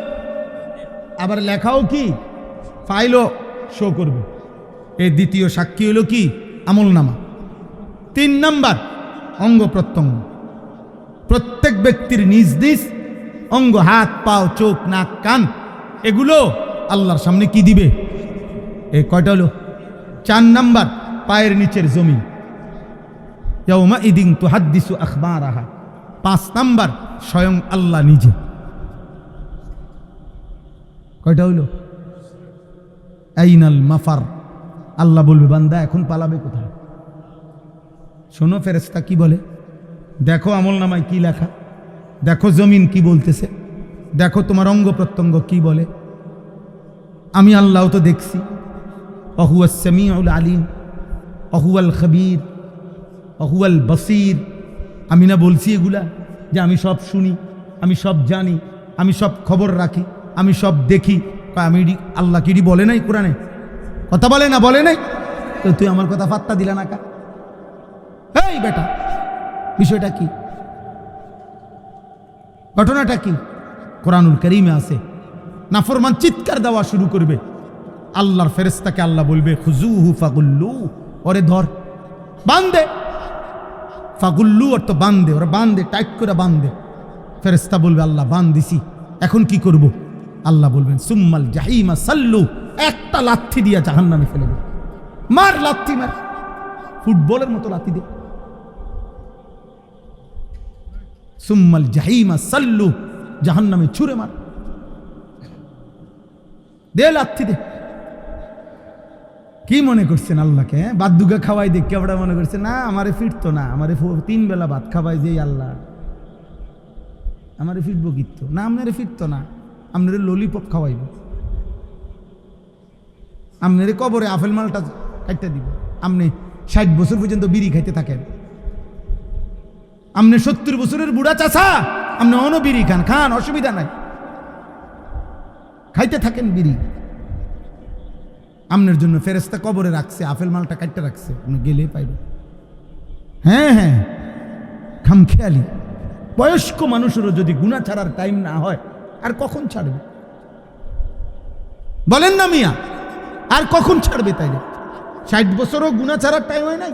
আবার লেখাও কি ফাইলও শো করবে। এই দ্বিতীয় সাক্ষী হলো কি? আমল নামা। 3 নাম্বার অঙ্গ প্রত্যঙ্গ, প্রত্যেক ব্যক্তির নিজ নিজ অঙ্গ, হাত পাও চোখ নাক কান, এগুলো আল্লাহর সামনে কি দিবে? এই কয়টা হলো? 4 নাম্বার পায়ের নিচের জমি, ইয়াউমা ইদিন তুহাদ্দিসু আখবারাহা। 5 নাম্বার স্বয়ং আল্লাহ নিজে। কয়টা হইল? আইনাল মাফার। আল্লাহ বলবে বান্দা এখন পালাবে কোথায়? শোনো ফেরেশতা কি বলে, দেখো আমল নামায় কি লেখা, দেখো জমিন কি বলতেছে, দেখো তোমার অঙ্গ প্রত্যঙ্গ কি বলে। আমি আল্লাহ তো দেখছি। অহুয়াস সামিউল আলিম, অহুয়াল খবীর, অহুয়াল বসির। আমি না বলছি এগুলা যে আমি সব শুনি, আমি সব জানি, আমি সব খবর রাখি, আমি সব দেখি। আমি আল্লাহ কি বলে নাই কোরআনে? কথা বলে না, বলে নাই? তো তুই আমার কথা পাত্তা দিলা না কা? এই বেটা, বিষয়টা কি? ঘটনাটা কি? কোরআনুল কারীমে আছে। নাফরমান চিৎকার দেওয়া শুরু করবে, আল্লাহর ফেরেশতাকে আল্লাহ বলবে খুজুহু ফাগুল্লু, ওরে ধর, বান্দে। ফাগুল্লু অর্থ বান্দে, ওরা বান্দে, টাইট করে বান্দে। ফেরেশতা বলবে আল্লাহ বান দিছি, এখন কি করব? আল্লাহ বলবেন সুম্মাল জাহিমা সাল্লু, একটা লাথি দিয়া জাহান্নামে ফেলে দেবে। মার লাথি, মার, ফুটবলের মতো লাথি দে। সুম্মাল জাহিমা সাল্লু, জাহান্নামে ছুঁড়ে মার, দে লাথি দে। কি মনে করছেন আল্লাহকে? বাদ দুগা খাওয়াই দেখ কেবড়া মনে করছে না আমারে ফিরতো না, আমারে 3 বেলা ভাত খাওয়াই যে আল্লাহ, আমারে ফিরবো কিতো না, আপনারে ফিরতো না, আপনারে ললিপপ খাওয়াইব, আপনারে কবরে আপেল মালটা কাটতে দিব। আপনি 60 বছর পর্যন্ত বিড়ি খাইতে থাকেন, আপনি 70 বছরের বুড়া চাচা, আপনি অন বিড়ি খান, খান, অসুবিধা নাই, খাইতে থাকেন বিড়ি। আপনার জন্য ফেরেশতা কবরে রাখছে, আপেল মালটা কাটতে রাখছে, আপনি গেলে পাইবেন। হ্যাঁ হ্যাঁ, খামখেয়ালি। বয়স্ক মানুষেরও যদি গুনাহ ছাড়ার টাইম না হয়, আর কখন ছাড়বে বলেন না মিয়া? আর কখন ছাড়বে? তাইলে 60 বছরও গুনাহ ছাড়ার টাইম হয় নাই,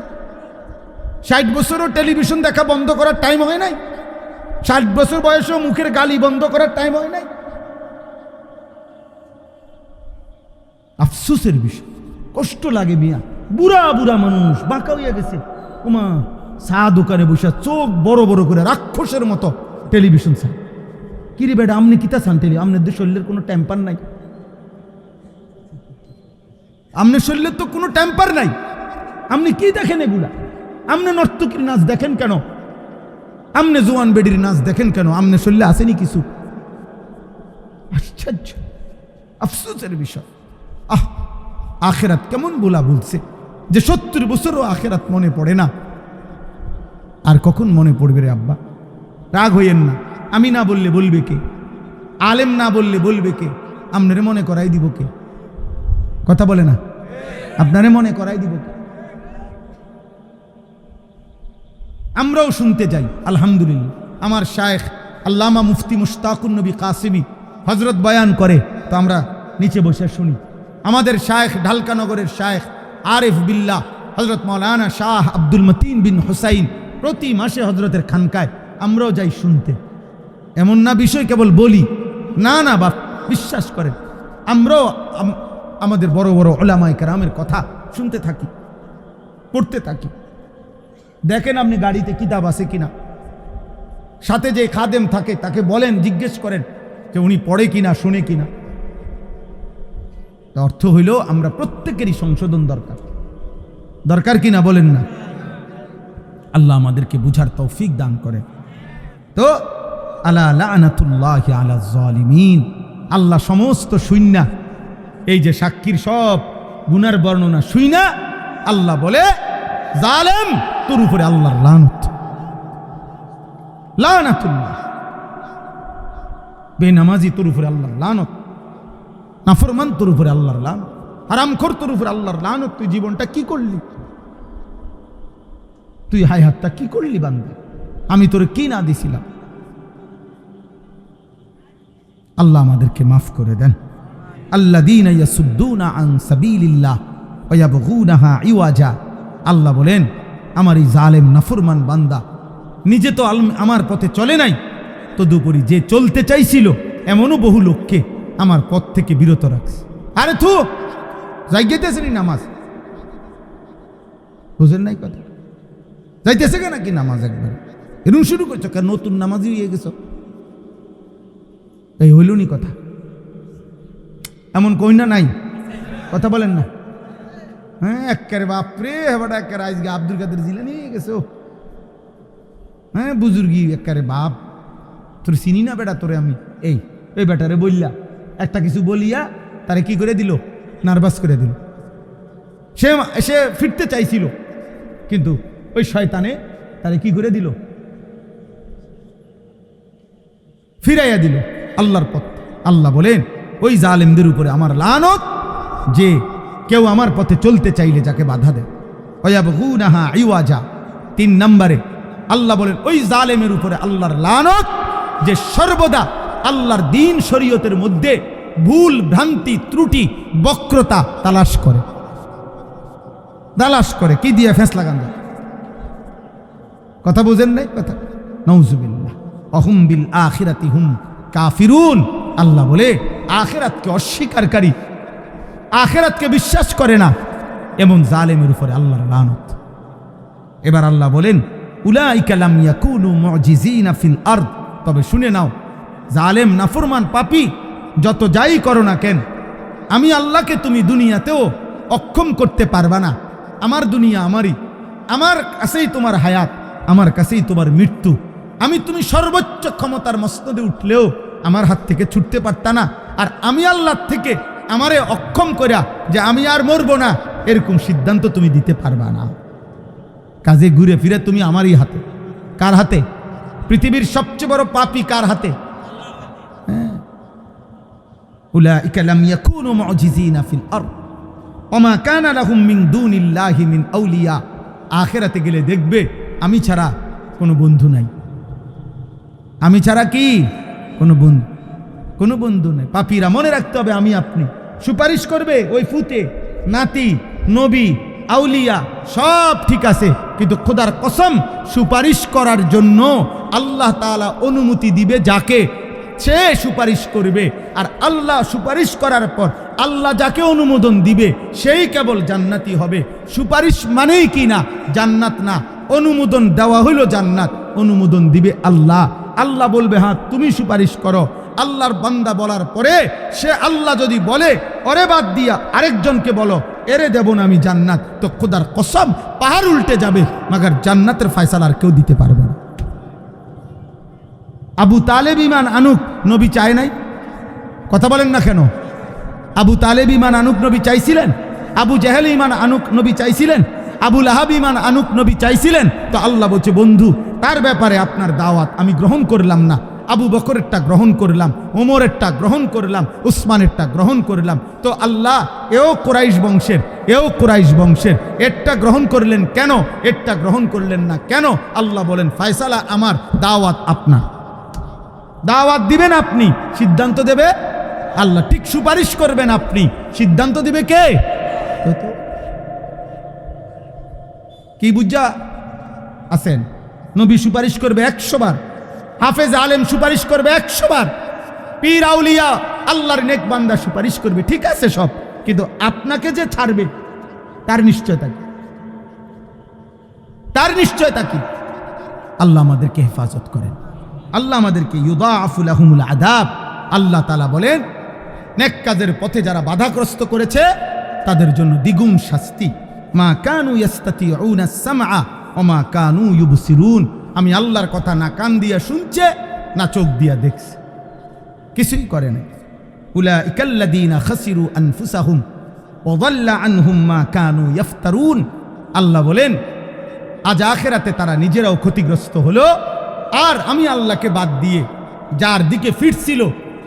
60 বছরও টেলিভিশন দেখা বন্ধ করার টাইম হয় নাই, 60 বছর বয়সেও মুখের গালি বন্ধ করার টাইম হয় নাই। আফসোসের বিষয়, কষ্ট লাগে মিয়া। বুড়া বুড়া মানুষ বাঁকা হইয়া গেছে, ওমা চা দোকানে বসে চোখ বড় বড় করে রাক্ষসের মতো টেলিভিশন চান। কি রে বেটা, আপনি কিতা চান? আপনাদের শরীরের কোনো টেম্পার নাই, আপনার শরীরের তো কোনো টেম্পার নাই, আপনি কি দেখেন এগুলা? আপনি নর্তকীর নাচ দেখেন কেন? আপনি জোয়ান বেডির নাচ দেখেন কেন? আপনার শরীরে আসেনি কিছু? আশ্চর্য, আফসোসের বিষয়। আখেরাত কেমন বলা বলছে যে 70 বছরও আখেরাত মনে পড়ে না। আর কখন মনে পড়বে রে আব্বা? রাগ হইয়েন না, আমি না বললে বলবে কে? আলেম না বললে বলবে কে? আপনারে মনে করাই দিব কে? কথা বলে না, আপনারে মনে করাই দিব কে? আমরাও শুনতে যাই। আলহামদুলিল্লাহ, আমার শায়েখ আল্লামা মুফতি মুশতাকুন নবী কাসিমি হজরত বয়ান করে, তো আমরা নিচে বসে শুনি। আমাদের শায়েখ ঢালকানগরের শায়েখ আরিফ বিল্লাহ হজরত মাওলানা শাহ আব্দুল মতিন বিন হুসাইন প্রতি মাসে হজরতের খানকায় আমরাও যাই শুনতে। এমন না বিষয় কেবল বলি, না না বাপ, বিশ্বাস করেন, আমরাও আমাদের বড় বড় উলামায়ে কেরামের কথা শুনতে থাকি, পড়তে থাকি। দেখেন আপনি গাড়িতে কিতাব আছে কিনা, সাথে যে খাদেম থাকে তাকে বলেন, জিজ্ঞেস করেন যে উনি পড়ে কিনা, শুনে কিনা। অর্থ হইল আমরা প্রত্যেকেরই সংশোধন দরকার, দরকার কিনা বলেন না? আল্লাহ আমাদেরকে বুঝার তৌফিক দান করেন। তো আলা লানাতুল্লাহি আলা যালিমিন, আল্লাহ সমস্ত শুইনা, এই যে সাক্ষীর সব গুনার বর্ণনা শুইনা আল্লাহ বলে, জালেম তোর উপরে আল্লাহর লানত, লানাতুল্লাহ, বেনামাজি তোর উপরে আল্লাহর লানত, নাফরমান তোর উপরে আল্লাহর লানত, হারামখোর তোর উপরে আল্লাহর লানত। তুই জীবনটা কি করলি? তুই হায়াতটা কি করলি বান্দা? আমি তোরে কি না দিছিলাম? আল্লাহ আমাদেরকে মাফ করে দেন। আল্লাযীনা ইয়াসুদ্দুনা আন সাবিলিল্লাহ ওয়া ইয়াবগুনাহা ইওয়াজা, আল্লাহ বলেন আমার এই জালেম নাফরমান বান্দা নিজে তো আমার পথে চলে নাই, তদুপরি যে চলতে চাইছিল এমনও বহু লোককে আমার পথ থেকে বিরত রাখছে। আরে থু, যাইতেছেনি নামাজ, বুঝেন নাই কথা? যাইতেছে কেন কি নামাজ? একবার এরকম শুরু করছো কেন? নতুন নামাজি হয়ে গেছ, এই হইল নি কথা? এমন কই না নাই? কথা বলেন না? হ্যাঁ, একেবারে বাপরে, হেবাটা একেবারে আজকে আব্দুল কাদের জিলানী হয়ে গেছে। হ্যাঁ, বুজুর্গি একেবারে বাপ, তোর চিনি না বেটা তোরে আমি। এই বেটারে বললা, একটা কিছু বলিয়া তারে কি করে দিল? নার্ভাস করে দিল। সে ফিরতে চাইছিল, কিন্তু ওই শয়তানে তারে কি করে দিল? ফিরাইয়া দিল আল্লাহর পথ। আল্লাহ বলেন ওই জালেমদের উপরে আমার লানত, যে কেউ আমার পথে চলতে চাইলে যাকে বাধা দেয়। ওয়ায়াবগুনাহা ইওয়াজা, 3 নম্বরে আল্লাহ বলেন ওই জালেমের উপরে আল্লাহর লানত, যে সর্বদা আল্লাহর দ্বীন শরীয়তের মধ্যে ভুল ভ্রান্তি ত্রুটি বক্রতা তালাশ করে। কি দিয়ে ফেঁস লাগান যায়? কথা বুঝেন নাই? কথা নাউজুবিল্লাহ। অহুম বিল আখিরাতি হুম কাফিরুন, আল্লাহ বলে আখিরাতকে অস্বীকারী, আখিরাতকে বিশ্বাস করে না এমন জালেমের উপরে আল্লাহর লানত। এবার আল্লাহ বলেন উলাইকা লাম ইয়াকুনু মুজিজিনা ফিল আরদ, তবে শুনে নাও, জালেম নাফরমান পাপী যত যাই করো না কেন, আমি আল্লাহকে তুমি দুনিয়াতেও অক্ষম করতে পারবা না। আমার দুনিয়া আমারই, আমার কাছেই তোমার হায়াত, আমার কাছেই তোমার মৃত্যু। তুমি সর্বোচ্চ ক্ষমতার মস্তদে উঠলেও আমার হাত থেকে ছুটতে পারতা না। আর আমি আল্লাহর থেকে আমারে অক্ষম করিয়া যে আমি আর মরবো না, এরকম সিদ্ধান্ত তুমি দিতে পারবা না। কাজে ঘুরে ফিরে তুমি আমারই হাতে। কার হাতে? পৃথিবীর সবচেয়ে বড় পাপী কার হাতে? উলাইকা লাম ইয়াকুনু মুজিজিনা ফিল আরদ ওয়া মা কানা লাহুম মিন দুনিল্লাহি মিন আউলিয়া। আখিরাতে গেলে দেখবে আমি ছাড়া কোনো বন্ধু নাই। আমি ছাড়া কি কোনো বন্ধু নাই। পাপীরা মনে রাখতে হবে আমি আপনি সুপারিশ করবে ওই ফুতে, নাতি, নবী, আউলিয়া সব ঠিক আছে, কিন্তু খোদার কসম সুপারিশ করার জন্য আল্লাহ তাআলা অনুমতি দিবে যাকে, সে সুপারিশ করবে। আর আল্লাহ সুপারিশ করার পর আল্লাহ যাকে অনুমোদন দিবে সেই কেবল জান্নাতি হবে। সুপারিশ মানেই কি না জান্নাত না, অনুমোদন দেওয়া হইল জান্নাত। অনুমোদন দিবে আল্লাহ। আল্লাহ বলবে হ্যাঁ তুমি সুপারিশ করো। আল্লাহর বান্দা বলার পরে সে আল্লাহ যদি বলে ওরে বাদ দিয়া আরেকজনকে বলো এরে দেব না আমি জান্নাত, তো খোদার কসম পাহাড় উল্টে যাবে, মাগার জান্নাতের ফয়সালা আর কেউ দিতে পারবে না। আবু তালেব ইমান আনুক নবী চায় নাই? কথা বলেন না কেন? আবু তালেব ইমান আনুক নবী চাইছিলেন? আবু জেহেল ইমান আনুক নবী চাইছিলেন? আবু লাহাব ইমান আনুক নবী চাইছিলেন? তো আল্লাহ বলছে বন্ধু তার ব্যাপারে আপনার দাওয়াত আমি গ্রহণ করলাম না। আবু বকরেরটা গ্রহণ করলাম, ওমরেরটা গ্রহণ করলাম, উসমানেরটা গ্রহণ করলাম। তো আল্লাহ এও কুরাইশ বংশের এরটা গ্রহণ করলেন কেন, এরটা গ্রহণ করলেন না কেন? আল্লাহ বলেন ফয়সালা আমার, দাওয়াত আপনার। দাওয়াত দিবেন আপনি, সিদ্ধান্ত দেবে আল্লাহ। ঠিক সুপারিশ করবেন আপনি, সিদ্ধান্ত দিবে কে? কি বুঝা আছেন? নবী সুপারিশ করবে 100 বার, হাফেজ আলেম সুপারিশ করবে 100 বার, পীর আউলিয়া আল্লাহর নেক বান্দা সুপারিশ করবে, ঠিক আছে সব, কিন্তু আপনাকে যে ছাড়বে তার নিশ্চয়তা কি? আল্লাহ আমাদেরকে হেফাজত করেন। আল্লাহ আমাদেরকে ইউদাআফু লাহুমুল আযাব। আল্লাহ তাআলা বলেন নেক কাজের পথে যারা বাধাগ্রস্ত করেছে তাদের জন্য দ্বিগুণ শাস্তি। মা কানু ইস্তাতিউনা আস-সামআ ওয়া মা কানু ইউবসিরুন। আমি আল্লাহর কথা না কান দিয়া শুনছে না চোখ দিয়া দেখছে, কিছুই করে না। উলাইকাল্লাযীনা খাসিরু আনফুসাহুম ওয়া যাল্লা আনহুম মা কানু ইফতারুন। আল্লাহ বলেন আজ আখিরাতে তারা নিজেরাও ক্ষতিগ্রস্ত হলো, আর আমি আল্লাহকে বাদ দিয়ে যার দিকে ফিরছিল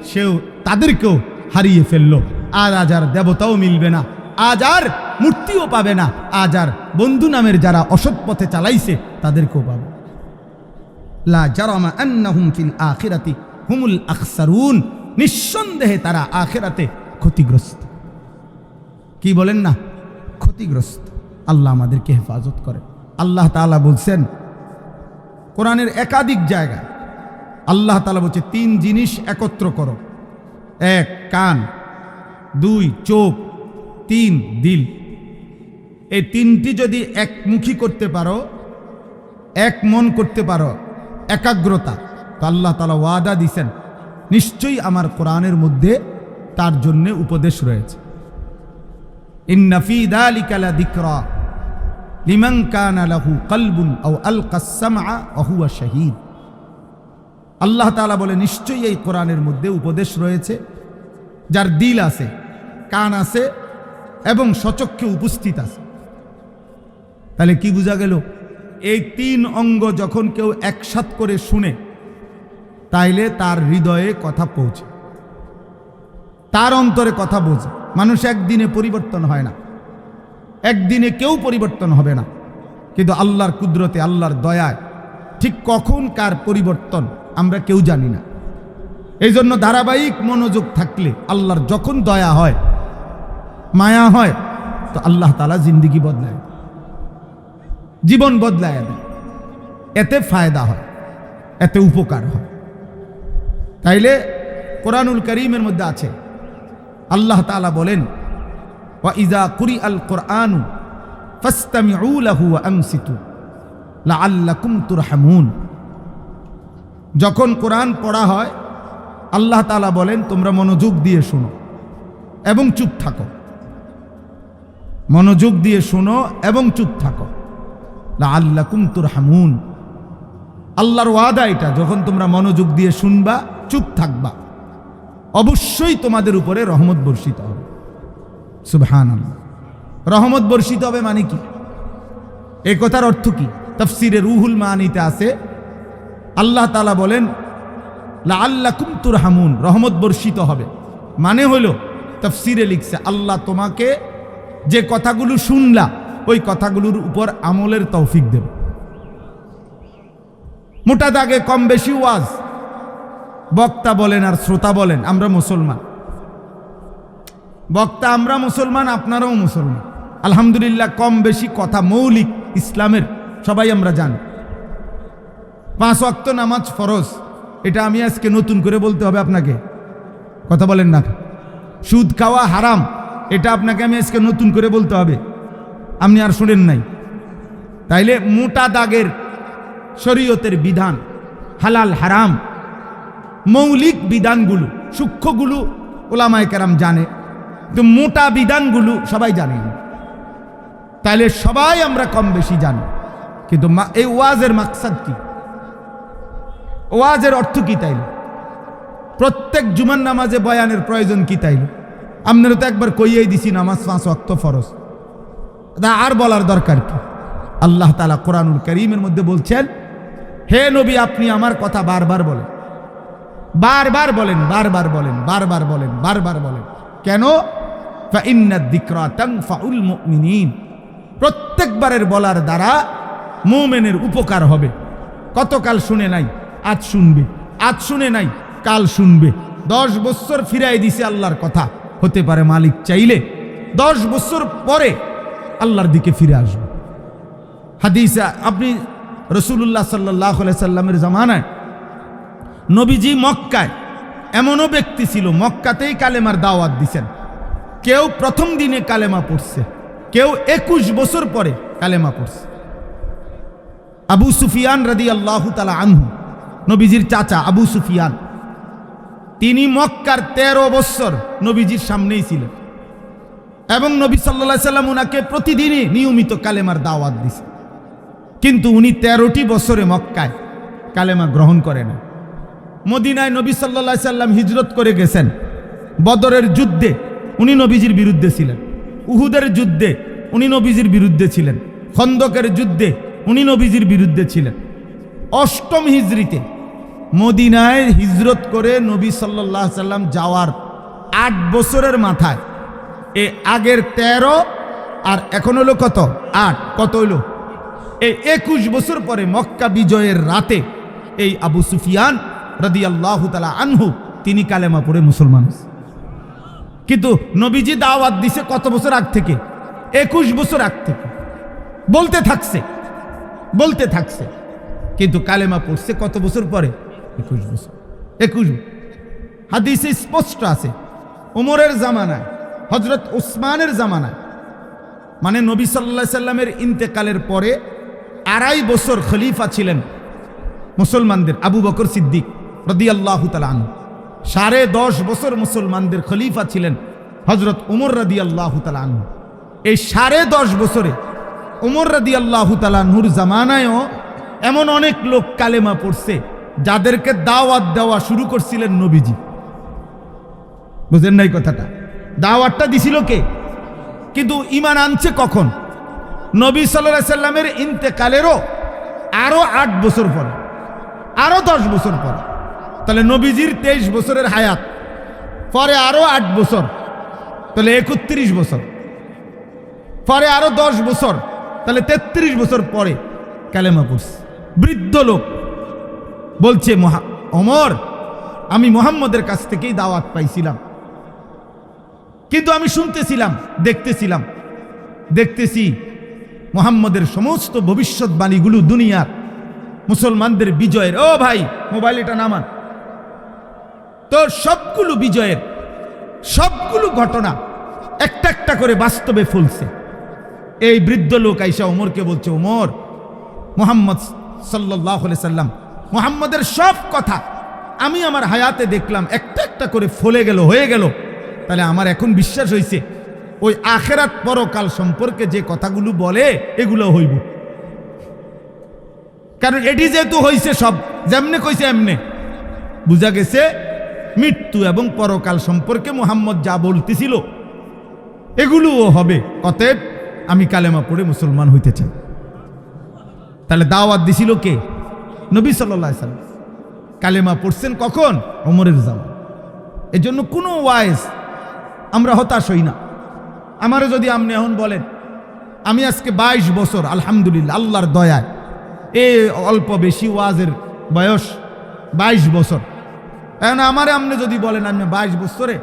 সেও তাদেরকেও হারিয়ে ফেললো। আজ আর দেবতাও মিলবে না, আজ আর মূর্তিও পাবে না, আজ আর বন্ধু নামের যারা অসৎ পথে চালাইছে তাদেরকেও পাবে। লা জারামা আন্নাহুম ফিল আখিরাতি হুমুল আখসারুন। নিঃসন্দেহে তারা আখিরাতে ক্ষতিগ্রস্ত। কি বলেন না? ক্ষতিগ্রস্ত। আল্লাহ আমাদেরকে হেফাজত করে। আল্লাহ তাআলা বলছেন কোরআনের একাধিক জায়গায়, আল্লাহ তাআলা বলছে 3 জিনিস একত্র করো। 1 কান, 2 চোখ, 3 দিল। এই 3টি যদি একমুখী করতে পারো, এক মন করতে পারো, একাগ্রতা, তো আল্লাহ তাআলা ওয়াদা দিছেন নিশ্চয়ই আমার কোরআনের মধ্যে তার জন্য উপদেশ রয়েছে। ইন্না ফি যালিকা লাযিকরা লিমান কানা লাহু কলবুন আও আলকাস সামআ ওয়া হুয়া শাহীদ। আল্লাহ তাআলা বলে নিশ্চয়ই এই কোরআনের মধ্যে উপদেশ রয়েছে যার দিল আছে, কান আছে এবং সচক্ষে উপস্থিত আছে। তাহলে কি বোঝা গেল? এই 3 অঙ্গ যখন কেউ একসাথ করে শুনে তাইলে তার হৃদয়ে কথা পৌঁছে, তার অন্তরে কথা বোঝে। মানুষ একদিনে পরিবর্তন হয় না, একদিনে কেউ পরিবর্তন হবে না, কিন্তু আল্লাহর কুদরতে, আল্লাহর দয়ায় ঠিক কখন কার পরিবর্তন আমরা কেউ জানি না। এই জন্য ধারাবাহিক মনোযোগ থাকলে আল্লাহর যখন দয়া হয়, মায়া হয়, তো আল্লাহ তাআলা জিন্দেগি বদলায়, জীবন বদলায় দেয়। এতে ফায়দা হয়, এতে উপকার হয়। তাইলে কোরআনুল কারীমের মধ্যে আছে আল্লাহ তাআলা বলেন ওয়া ইযা কুরিআল কুরআনু ফাসতামিউ লাহু ওয়া আনসিতু লাআল্লাকুম তুরহামুন। যখন কোরআন পড়া হয় আল্লাহ তাআলা বলেন তোমরা মনোযোগ দিয়ে শোনো এবং চুপ থাকো। মনোযোগ দিয়ে শোনো এবং চুপ থাকো। লাআল্লাকুম তুরহামুন। আল্লাহর ওয়াদা এটা, যখন তোমরা মনোযোগ দিয়ে শুনবা, চুপ থাকবা, অবশ্যই তোমাদের উপরে রহমত বর্ষিত হবে। সুবহানাল্লাহ। রহমত বর্ষিত হবে মানে কি? এই কথার অর্থ কি? তাফসিরে রুহুল মানিতে আছে, আল্লাহ তাআলা বলেন লাআল্লাকুম তুরহামুন, রহমত বর্ষিত হবে। মানে হলো তাফসিরে লিখছে আল্লাহ তোমাকে যে কথাগুলো শুনলা ওই কথাগুলোর উপর আমলের তৌফিক দেবে। মোটা দাগে কম বেশি ওয়াজ, বক্তা বলেন আর শ্রোতা বলেন আমরা মুসলমান, বক্তা আমরা মুসলমান, আপনারাও মুসলমান, আলহামদুলিল্লাহ। কম বেশি কথা মৌলিক ইসলামের সবাই আমরা জানি। 5 ওয়াক্ত নামাজ ফরজ, এটা আমি আজকে নতুন করে বলতে হবে আপনাকে, কথা বলেন না। সুদ খাওয়া হারাম, এটা আপনাকে আমি আজকে নতুন করে বলতে হবে, আপনি আর শুনেন নাই। তাইলে মোটা দাগের শরীয়তের বিধান, হালাল হারাম, মৌলিক বিধানগুলো, সূক্ষ্মগুলো ওলামায়ে কেরাম জানে, কিন্তু মোটা বিধানগুলো সবাই জানে না। তাইলে সবাই আমরা কম বেশি জানি, কিন্তু এই ওয়াজের মাকসাদ কি, ওয়াজের অর্থ কি? তাইলে প্রত্যেক জুমার নামাজে বয়ানের প্রয়োজন কি? তাইলে আপনারা তো একবার কইয়েই দিছি নামাজ 5 ওয়াক্ত ফরজ, আর বলার দরকার কি? আল্লাহ তাআলা কোরআনুল কারীমের মধ্যে বলছেন, হে নবী আপনি আমার কথা বারবার বলেন, বারবার বলেন, বারবার বলেন, বারবার বলেন, বারবার বলেন। কেন? ফাইন্নাদ যিকরা তানফাউল মুমিনিন, প্রত্যেকবারের বলার দ্বারা মুমিনের উপকার হবে। কতকাল শুনে নাই, আজ শুনবে, আজ শুনে নাই, কাল শুনবে। 10 বছর ফিরাই দিছে আল্লাহর কথা, হতে পারে মালিক চাইলে 10 বছর পরে আল্লাহর দিকে ফিরে আসবে। হাদিসে আপনি রাসূলুল্লাহ সাল্লাল্লাহু আলাইহি সাল্লামের জামানায় নবীজি মক্কায়, এমনও ব্যক্তি ছিল মক্কাতেই কালেমার দাওয়াত দিছেন। কেউ প্রথম দিনে কালেমা পড়ছে, কেউ 21 বছর পরে কালেমা পড়ছে। আবু সুফিয়ান রাদিয়াল্লাহু তাআলা আনহু, নবীজির চাচা আবু সুফিয়ান, তিনি মক্কার 13 বছর নবীজির সামনেই ছিলেন এবং নবী সাল্লাল্লাহু আলাইহি সাল্লাম উনাকে প্রতিদিনই নিয়মিত কালেমার দাওয়াত দিছে। কিন্তু উনি 13টি বছরে মক্কায় কালেমা গ্রহণ করেন না। মদিনায় নবী সাল্লাল্লাহু আলাইহি সাল্লাম হিজরত করে গেছেন। বদরের যুদ্ধে উনি নবীজির বিরুদ্ধে ছিলেন, উহুদের যুদ্ধে উনি নবীজির বিরুদ্ধে ছিলেন, খন্দকের যুদ্ধে উনি নবীজির বিরুদ্ধে ছিলেন। 8ম হিজরিতে মদিনায় হিজরত করে নবী সাল্লাল্লাহু আলাইহি সাল্লাম যাওয়ার 8 বছরের মাথায় এই আগের 13 আর এখন হলো কত? 8, কত হইল? এই 21 বছর পরে মক্কা বিজয়ের রাতে এই আবু সুফিয়ান রাদিয়াল্লাহু তাআলা আনহু তিনি কালেমা পড়ে মুসলমান। কিন্তু নবীজি দাওয়াত দিছে কত বছর আগ থেকে? 21 বছর আগ থেকে বলতে থাকছে, বলতে থাকছে, কিন্তু কালেমা পড়ছে কত বছর পরে? 21 বছর। 21 হাদিসে স্পষ্ট আছে, ওমরের জামানায়, হযরত উসমানের জামানায়, মানে নবী সাল্লাল্লাহু আলাইহি সাল্লামের ইন্তেকালের পরে 2.5 বছর খলিফা ছিলেন মুসলমানদের আবু বকর সিদ্দিক রাদিয়াল্লাহু তাআলা আনহু। 10.5 বছর মুসলমানদের খলিফা ছিলেন হযরত উমর রাদিয়াল্লাহু তাআলা আনহু। এই 10.5 বছরে উমর রাদিয়াল্লাহু তাআলা আনহুর জামানায়ও এমন অনেক লোক কালেমা পড়ছে যাদেরকে দাওয়াত দেওয়া শুরু করছিলেন নবীজি। বুঝেন নাই কথাটা? দাওয়াতটা দিছিল কে? কিন্তু ঈমান আনছে কখন? নবী সাল্লাল্লাহু আলাইহি সাল্লামের ইন্তেকালেরও আরো 8 বছর পরে, আরো 10 বছর পরে। তাহলে নবীজির 23 বছরের হায়াত, পরে আরো 8 বছর, তাহলে 31 বছর, পরে আরো 10 বছর, তাহলে 33 বছর পরে কালেমা পড়ছে। বৃদ্ধ লোক বলছে, ওমর আমি মুহাম্মদের কাছ থেকেই দাওয়াত পাইছিলাম, কিন্তু আমি শুনতেছিলাম, দেখতেছি মুহাম্মদের সমস্ত ভবিষ্যৎবাণীগুলো দুনিয়ার মুসলমানদের বিজয়ের, ও ভাই মোবাইল এটা নামান, তো সবগুলো বিজয়ের, সবগুলো ঘটনা একটা একটা করে বাস্তবে ফলছে। এই বৃদ্ধ লোক আইসা ওমরকে বলছে, ওমর মুহাম্মদ সাল্লাল্লাহু আলাইহি সাল্লাম, মুহাম্মদের সব কথা আমি আমার হায়াতে দেখলাম, একটা একটা করে ফলে গেল, হয়ে গেল। তাহলে আমার এখন বিশ্বাস হয়েছে ওই আখেরাত পরকাল সম্পর্কে যে কথাগুলো বলে এগুলো হইব। কারণ এটি যেহেতু হয়েছে, সব যেমনে কইছে এমনে বুঝা গেছে মৃত্যু এবং পরকাল সম্পর্কে মুহাম্মদ যা বলতেছিল এগুলোও হবে। অতএব আমি কালেমা পড়ে মুসলমান হইতে চাই। তাহলে দাওয়াত দিছিল কে? নবী সাল্লাল্লাহু আলাইহি সাল্লাম। কালেমা পড়ছেন কখন? ওমরের জামান। এজন্য কোনো ওয়াইজ আমরা হতাশ হই না। আমারও যদি আপনি এখন বলেন আমি আজকে 22 বছর আলহামদুলিল্লাহ আল্লাহর দয়ায় এই অল্প বেশি ওয়াজের বয়স 22 বছর, এখন আমারে আপনি যদি বলেন আমি 22 বছরে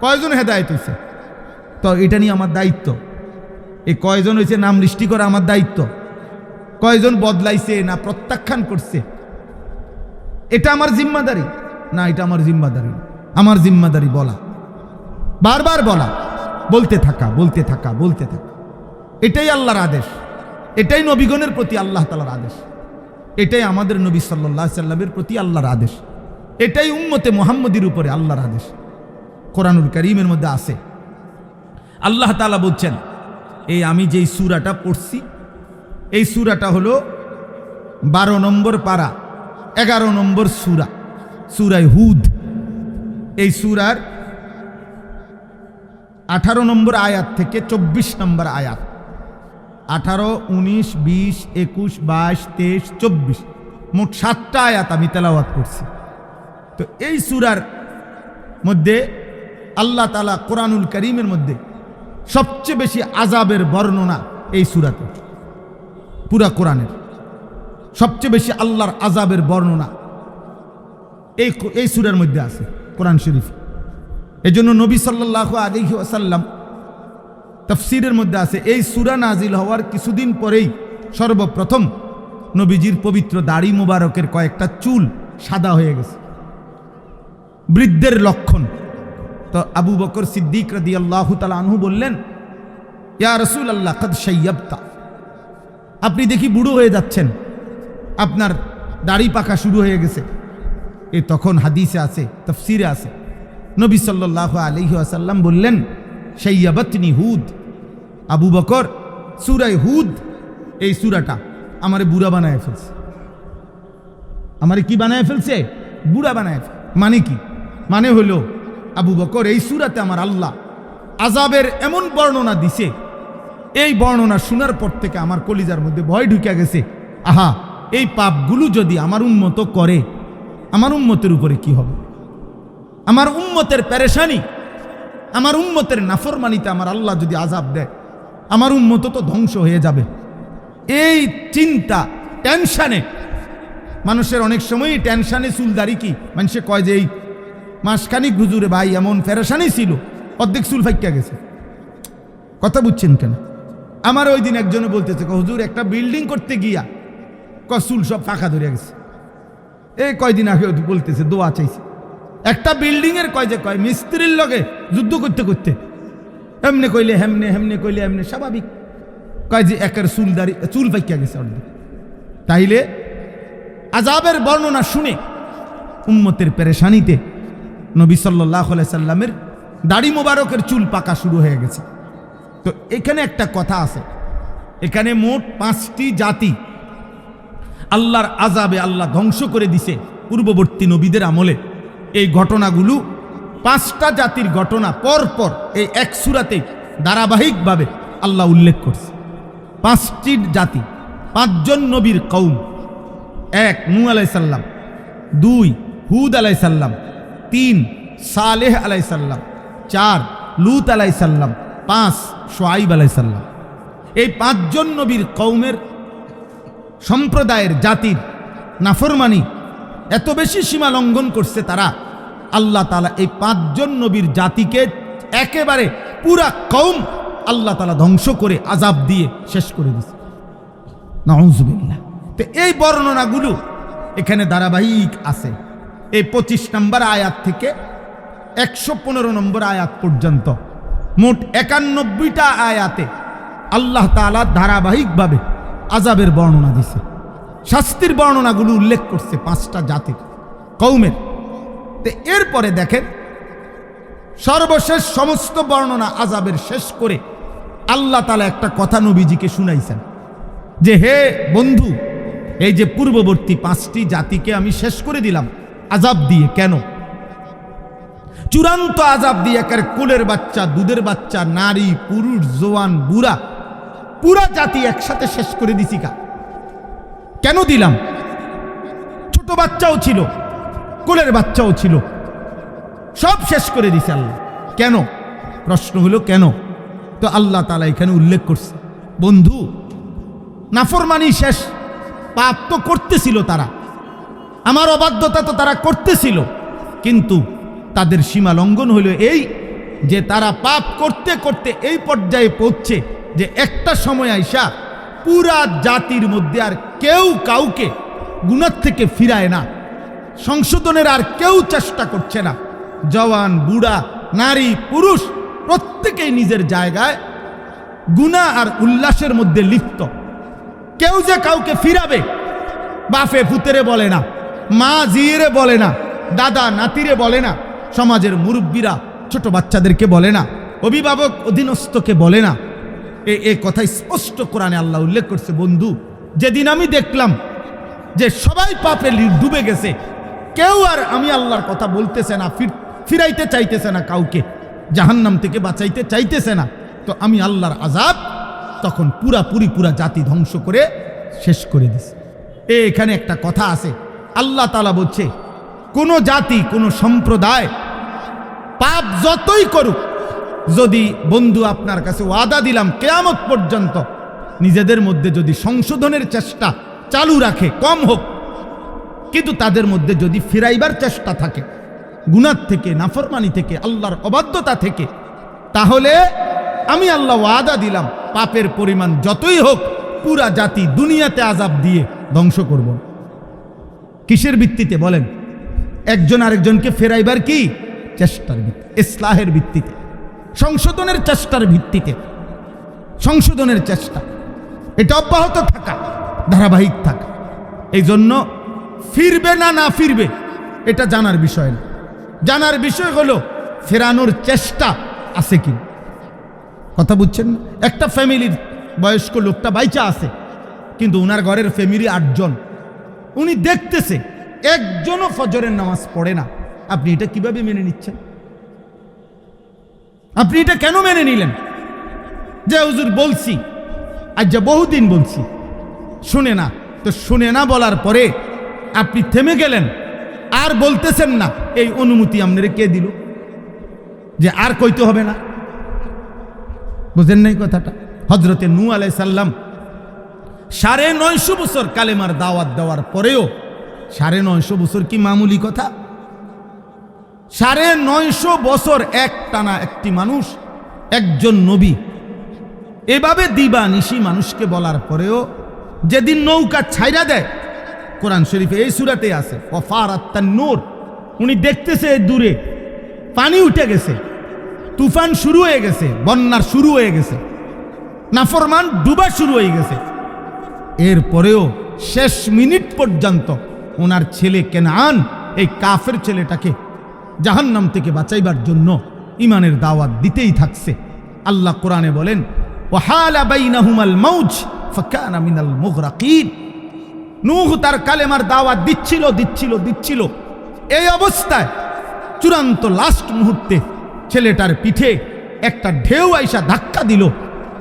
কয়জন হেদায়েত হয়েছে, তো এটা নিয়ে আমার দায়িত্ব। এই কয়জন হয়েছে নাম লিস্টি করা আমার দায়িত্ব। কয়জন বদলাইছে না প্রত্যাখ্যান করছে এটা আমার জিম্মাদারি না? এটা আমার জিম্মাদারি। আমার জিম্মাদারি বলা, বারবার বলা, বলতে থাকা, বলতে থাকা, বলতে থাকা। এটাই আল্লাহর আদেশ, এটাই নবীগণের প্রতি আল্লাহ তাআলার আদেশ, এটাই আমাদের নবী সাল্লাল্লাহু আলাইহি সাল্লামের প্রতি আল্লাহর আদেশ, এটাই উম্মতে মুহাম্মদীর উপরে আল্লাহর আদেশ। কোরআনুল কারীমের মধ্যে আছে আল্লাহ তাআলা বলছেন, এই আমি যেই সূরাটা পড়ছি এই সূরাটা হলো 12 নম্বর পারা 11 নম্বর সূরা, সূরা হুদ। এই সূরার 18 নম্বর আয়াত থেকে 24 নম্বর আয়াত, 18, 19, 20, 21, 22, 23, 24, মোট 7টা আয়াত আমি তেলাওয়াত করছি। তো এই সূরার মধ্যে আল্লাহ তাআলা কোরআনুল কারীমের মধ্যে সবচেয়ে বেশি আযাবের বর্ণনা এই সূরাতে, পুরা কোরআনের সবচেয়ে বেশি আল্লাহর আযাবের বর্ণনা এই সূরার মধ্যে আছে কোরআন শরীফ। এজন্য নবী সাল্লাল্লাহু আলাইহি ওয়াসাল্লাম তাফসীরের মধ্যে আছে এই সূরা নাজিল হওয়ার কিছুদিন পরেই সর্বপ্রথম নবীজির পবিত্র দাড়ি মুবারকের কয়েকটা চুল সাদা হয়ে গেছে, বৃদ্ধের লক্ষণ। তো আবু বকর সিদ্দিক রাদিয়াল্লাহু তাআলা আনহু বললেন, ইয়া রাসূলুল্লাহ কদ শাইয়াবতা, আপনি দেখি বুড়ো হয়ে যাচ্ছেন, আপনার দাড়ি পাকা শুরু হয়ে গেছে। এ তখন হাদিসে আছে, তাফসীরে আছে, নবী সাল্লাল্লাহু আলাইহি ওয়াসাল্লাম বললেন, শাইয়াবাতনি হুদ, আবু বকর সূরা হুদ এই সূরাটা আমারে বুড়া বানায় ফেলছে। আমারে কি বানায় ফেলছে? বুড়া বানায়। মানে কি? মানে হলো আবু বকর এই সূরাতে আমার আল্লাহ আযাবের এমন বর্ণনা দিছে, এই বর্ণনা শোনার পর থেকে আমার কলিজার মধ্যে ভয় ঢুকে গেছে, আহা এই পাপগুলো যদি আমার উম্মত করে আমার উম্মতের উপরে কি হবে? আমার উম্মতের পেরেশানি, আমার উম্মতের নাফরমানিতে আমার আল্লাহ যদি আযাব দেয় আমার উম্মত তো ধ্বংস হয়ে যাবে। এই চিন্তা, টেনশনে, মানুষের অনেক সময়ই টেনশনে চুলদারি কি মানুষে কয় যে এই মাসখানিক হুজুরে ভাই এমন পেরেশানি ছিল অর্ধেক চুল ফাইক্কা গেছে। কথা বুঝছেন কেন? আমার ওই দিন একজনে বলতেছে, হুজুর একটা বিল্ডিং করতে গিয়া চুল সব ফাঁকা ধরে গেছে। এই কয়দিন আগে বলতেছে দোয়া চাইছে, একটা বিল্ডিং এর কয় মিস্ত্রির লগে যুদ্ধ করতে করতে এমনে কইলে হেমনে, হেমনে কইলে এমনে, স্বাভাবিক কয় যে একের চুল ফাইক্কা গেছে অর্ধেক। তাইলে আযাবের বর্ণনা শুনে উম্মতের পেরেশানিতে নবী সাল্লাল্লাহু আলাইহি সাল্লামের দাড়ি মোবারকের চুল পাকা শুরু হয়ে গেছে। তো এখানে একটা কথা আছে, এখানে মোট 5টি জাতি আল্লাহর আযাবে আল্লাহ ধ্বংস করে দিছে পূর্ববর্তী নবীদের আমলে। এই ঘটনাগুলো 5টা জাতির ঘটনা পরপর এই এক সূরাতে ধারাবাহিকভাবে আল্লাহ উল্লেখ করছে। 5টি জাতি, 5 জন নবীর কওম। 1 নূহ আলাইহিস সালাম, 2 হুদ আলাইহিস সালাম, 3 সালেহ আলাইহিস সালাম, 4 লূত আলাইহিস সালাম, 5 শুআয়ব আলাইহিস সালাম। এই 5 জন নবীর কওমের সম্প্রদায়ের জাতির নাফরমানি এত বেশি সীমা লঙ্ঘন করছে তারা, আল্লাহ তাআলা এই 5 জন নবীর জাতিকে একেবারে পুরা কওম আল্লাহ তাআলা ধ্বংস করে আযাব দিয়ে শেষ করে দিয়েছে। নাউযুবিল্লাহ। তো এই বর্ণনাগুলো এখানে ধারাবাহিক আছে। এই 25 নম্বর আয়াত থেকে 115 নম্বর আয়াত পর্যন্ত মোট 91টা আয়াতে আল্লাহ তাআলা ধারাবাহিকভাবে আযাবের বর্ণনা দিছে, শাস্তির বর্ণনাগুলো উল্লেখ করছে 5টা জাতির কওমের। তো এরপরে দেখেন সর্বশেষ সমস্ত বর্ণনা আযাবের শেষ করে আল্লাহ তাআলা একটা কথা নবীজিকে শুনাইছেন যে, হে বন্ধু, এই যে পূর্ববর্তী 5টি জাতিকে আমি শেষ করে দিলাম আযাব দিয়ে। কেন? চূড়ান্ত আযাব দিয়ে, একের কোলের বাচ্চা, দুধের বাচ্চা, নারী, পুরুষ, জওয়ান, বুড়া পুরা জাতি একসাথে শেষ করে দিছি কেন দিলাম? ছোট বাচ্চাও ছিল, কোলের বাচ্চাও ছিল, সব শেষ করে দিছে আল্লাহ। কেন? প্রশ্ন হলো কেন? তো আল্লাহ তাআলা এখানে উল্লেখ করছে, বন্ধু নাফরমানি শেষ, পাপ তো করতেছিল তারা, আমার অবাধ্যতা তো তারা করতেছিল, কিন্তু তাদের সীমা লঙ্ঘন হইল এই যে তারা পাপ করতে করতে এই পর্যায়ে পৌঁছছে যে একটা সময় আইসা পুরা জাতির মধ্যে আর কেউ কাউকে গুনাহ থেকে ফিরায় না, সংশোধনের আর কেউ চেষ্টা করছে না। জওয়ান বুড়া নারী পুরুষ প্রত্যেকেই নিজের জায়গায় গুনাহ আর উল্লাসের মধ্যে লিপ্ত। কেউ যে কাউকে ফিরাবে, বাপে পুতেরে বলে না, মা জিয়েরে বলে না, দাদা নাতিরে বলে না, সমাজের মুরব্বীরা ছোট বাচ্চাদেরকে বলে না, অভিভাবক অধীনস্থকে বলে না। এই কথা স্পষ্ট কোরআনে আল্লাহ উল্লেখ করছে। বন্ধু, যেদিন আমি দেখলাম যে সবাই পাপে ডুবে গেছে, কেউ আর আমি আল্লাহর কথা বলতেছে না, ফিরাইতে চাইতেছে না, কাউকে জাহান্নাম থেকে বাঁচাইতে চাইতেছে না, তো আমি আল্লাহর আযাব তখন পুরা জাতি ধ্বংস করে শেষ করে দিছে। এখানে একটা কথা আছে, আল্লাহ তাআলা বলছে কোন জাতি কোন সম্প্রদায় পাপ যতই করুক, যদি বন্ধু আপনার কাছে ওয়াদা দিলাম কিয়ামত পর্যন্ত নিজেদের মধ্যে যদি সংশোধনের চেষ্টা চালু রাখে, কম হোক, কিন্তু তাদের মধ্যে যদি ফিরাইবার চেষ্টা থাকে গুনাহ থেকে, নাফরমানি থেকে, আল্লাহর অবাধ্যতা থেকে, তাহলে আমি আল্লাহ ওয়াদা দিলাম পাপের পরিমাণ যতই হোক পুরা জাতি দুনিয়াতে আযাব দিয়ে ধ্বংস করব। কিসের ভিত্তিতে বলেন? একজন আরেকজনকে ফেরাইবার কি চেষ্টার ভিত্তিতে, ইসলাহের ভিত্তিতে, সংশোধনের চেষ্টার ভিত্তিতে। সংশোধনের চেষ্টা এটা অব্যাহত থাকা, ধারাবাহিক থাকা। এই জন্য ফিরবে না না ফিরবে এটা জানার বিষয় না, জানার বিষয় হলো ফেরানোর চেষ্টা আছে কি। কথা বুঝছেন? একটা ফ্যামিলির বয়স্ক লোকটা বাইচা আছে, কিন্তু উনার ঘরের ফ্যামিলি 8 জন, উনি দেখতেছে একজনও ফজরের নামাজ পড়ে না। আপনি এটা কিভাবে মেনে নিচ্ছেন? আপনি এটা কেন মেনে নিলেন? যে হুজুর বলছি, আজ যা বহুদিন বলছি, শুনে না, তো শুনে না বলার পরে আপনি থেমে গেলেন, আর বলতেছেন না, এই অনুমতি আপনারে কে দিল যে আর কইতে হবে না? বুঝেন নাই কথাটা? হযরতে নূহ আলাইহিস সালাম 950 বছর কালেমার দাওয়াত দেওয়ার পরেও, 950 বছর কি মামুলি কথা? 950 বছর একটানা একটি মানুষ, একজন নবী এভাবে দিবা নিশি মানুষকে বলার পরেও যেদিন নৌকা ছাইরা দেয়, কোরআন শরীফে এই সূরাতে আছে ওয়াফারাত তান্নুর, উনি দেখতেছে দূরে পানি উঠে গেছে, তুফান শুরু হয়ে গেছে, বন্যার শুরু হয়ে গেছে, নাফরমান ডুবা শুরু হয়ে গেছে, এরপরেও শেষ মিনিট পর্যন্ত ওনার ছেলে কেনান, এই কাফের ছেলেটাকে জাহান্নাম থেকে বাঁচাইবার জন্য ইমানের দাওয়াত দিতেই থাকছে। আল্লাহ কোরআনে বলেন ওয়াহালা বাইনাহুমাল মাউজ ফাকানা মিনাল মুগরাকিন। নূহ তার কালেমার দাওয়াত দিচ্ছিল, এই অবস্থায় চূড়ান্ত লাস্ট মুহূর্তে ছেলেটার পিঠে একটা ঢেউ আইসা ধাক্কা দিল,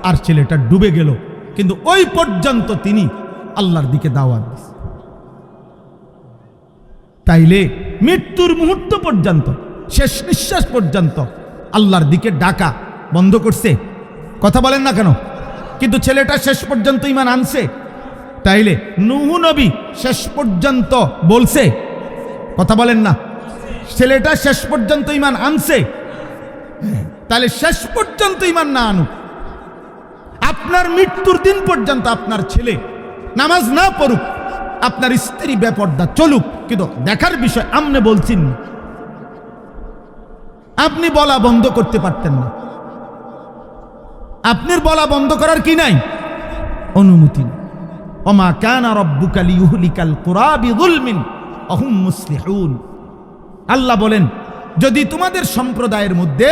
আর ছেলেটা ডুবে গেল, কিন্তু ওই পর্যন্ত তিনি আল্লাহর দিকে দাওয়াত দিয়েছে। তাইলে মৃত্যুর মুহূর্ত পর্যন্ত, শেষ নিঃশ্বাস পর্যন্ত আল্লাহর দিকে ডাকা বন্ধ করছে? কথা বলেন না কেন? কিন্তু ছেলেটা শেষ পর্যন্ত ঈমান আনছে। তাইলে নূহ নবী শেষ পর্যন্ত বলছে? কথা বলেন না? ছেলেটা শেষ পর্যন্ত ঈমান আনছে। তাহলে শেষ পর্যন্ত ঈমান না আনুক, আপনার মৃত্যুর দিন পর্যন্ত আপনার ছেলে নামাজ না পড়ুক, আপনার স্ত্রী বেপর্দা চলুক, কিন্তু দেখার বিষয় আমনে বলছেন না, আপনি বলা বন্ধ করতে পারতেন না। আপনার বলা বন্ধ করার কি নাই? অনুমতি। ওমা কানা রাব্বুকা লিয়ুহলিকাল কুরা বিযুলমিন ওয়া হুম মুসলিহুন। আল্লাহ বলেন, যদি তোমাদের সম্প্রদায়ের মধ্যে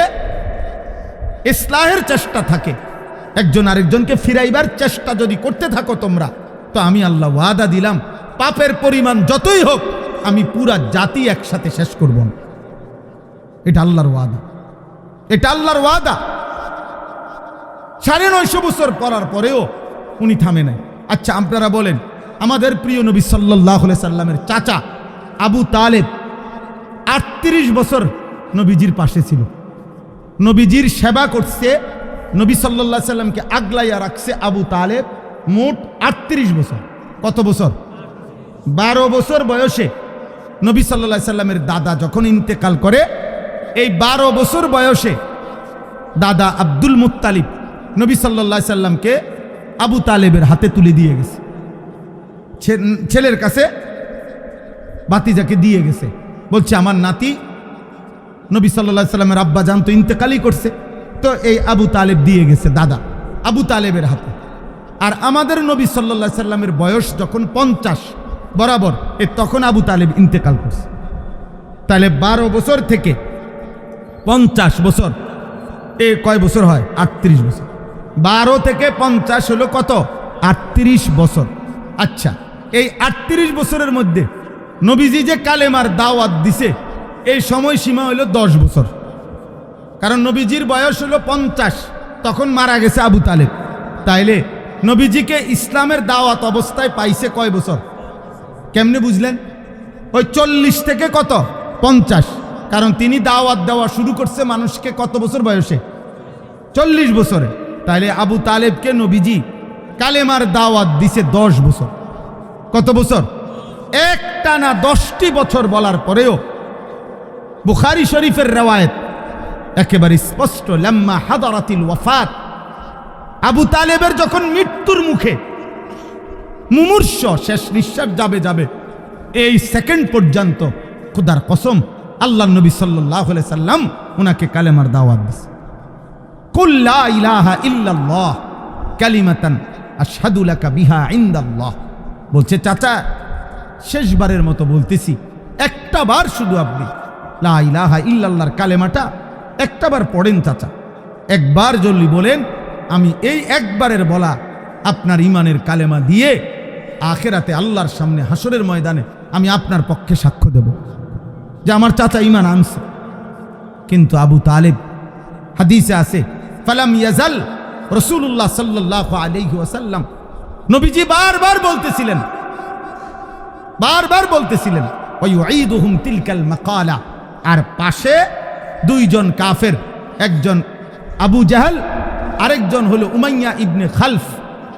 ইসলাহের চেষ্টা থাকে, একজন আরেকজনকে ফিরাইবার চেষ্টা যদি করতে থাকো তোমরা, তো আমি আল্লাহ ওয়াদা দিলাম পাপের পরিমাণ যতই হোক আমি পুরা জাতি একসাথে শেষ করব না। এটা আল্লাহর ওয়াদা, এটা আল্লাহর ওয়াদা। 950 বছর পড়ার পরেও উনি থামে নাই। আচ্ছা আপনারা বলেন, আমাদের প্রিয় নবী সাল্লাল্লাহু আলাইহি সাল্লামের চাচা আবু তালেব 38 বছর নবীজির পাশে ছিল, নবীজির সেবা করছে, নবী সাল্লাল্লাহু আলাইহি সাল্লামকে আগলাইয়া রাখছে আবু তালেব মোট 38 বছর। কত বছর? 12 বছর বয়সে নবী সাল্লাল্লাহু আলাইহি সাল্লামের দাদা যখন ইন্তেকাল করে, এই 12 বছর বয়সে দাদা আব্দুল মুত্তালিব নবী সাল্লাল্লাহু আলাইহি সাল্লামকে আবু তালেবের হাতে তুলে দিয়ে গেছে, ছেলের কাছে ভাতিজাকে দিয়ে গেছে, বলছে আমার নাতি নবী সাল্লাল্লাহু আলাইহি সাল্লামের আব্বা জান তো ইন্তেকালই করছে, তো এই আবু তালেব দিয়ে গেছে দাদা আবু তালেবের হাতে। আর আমাদের নবী সাল্লাল্লাহু আলাইহি সাল্লামের বয়স যখন 50 বরাবর, তখন আবু তালেব ইন্তেকাল করছে। তাহলে 12 বছর থেকে 50 বছর, কয় বছর হয়? 38 বছর। 12 থেকে 50 হলো কত? 38 বছর। আচ্ছা, এই 38 বছরের মধ্যে নবীজি যে কালেমার দাওয়াত দিছে, এই সময়সীমা হলো 10 বছর। কারণ নবীজির বয়স হলো 50, তখন মারা গেছে আবু তালেব। তাইলে নবীজিকে ইসলামের দাওয়াত অবস্থায় পাইছে কয় বছর? কেমনে বুঝলেন? ওই 40 থেকে কত? 50। কারণ তিনি দাওয়াত দেওয়া শুরু করছে মানুষকে কত বছর বয়সে? 40 বছরে। তাইলে আবু তালেবকে নবীজি কালেমার দাওয়াত দিছে 10 বছর। কত বছর? একটানা 10টি বছর বলার পরেও বুখারী শরীফের রওয়ায়েত একেবারে স্পষ্ট, লাম্মা হাদারাতিল ওয়াফাত, আবু তালেবের যখন মৃত্যুর মুখে মুমূর্ষ, শেষ নিঃশ্বাস যাবে, এই সেকেন্ড পর্যন্ত খোদার কসম আল্লাহর নবী সাল্লাল্লাহু আলাইহি সাল্লাম উনাকে কালেমার দাওয়াত দিয়েছে। কুল লা ইলাহা ইল্লাল্লাহ কালিমাতান আশহাদু লাকা বিহা ইনদাল্লাহ। বলছে চাচা শেষবারের মতো বলতেছি, একটা বার শুধু আপনি লা ইলাহা ইল্লাল্লাহর কালেমাটা একটাবার পড়েন চাচা, একবার যদি বলেন, আমি এই একবারের বলা আপনার ইমানের কালেমা দিয়ে আখেরাতে আল্লাহর সামনে হাসরের ময়দানে আমি আপনার পক্ষে সাক্ষ্য দেব যে আমার চাচা ইমান আনছে। কিন্তু আবু তালেব, হাদিসে আছে, ফালাম ইয়াজাল রাসূলুল্লাহ সাল্লাল্লাহু আলাইহি ওয়াসাল্লাম, নবীজি বারবার বলতেছিলেন ওয়ায়ুঈদুহুম তিলকাল মাকালা। আর পাশে দুইজন কাফের, একজন আবু জাহল, আরেকজন হলো উমাইয়া ইবনে খালফ,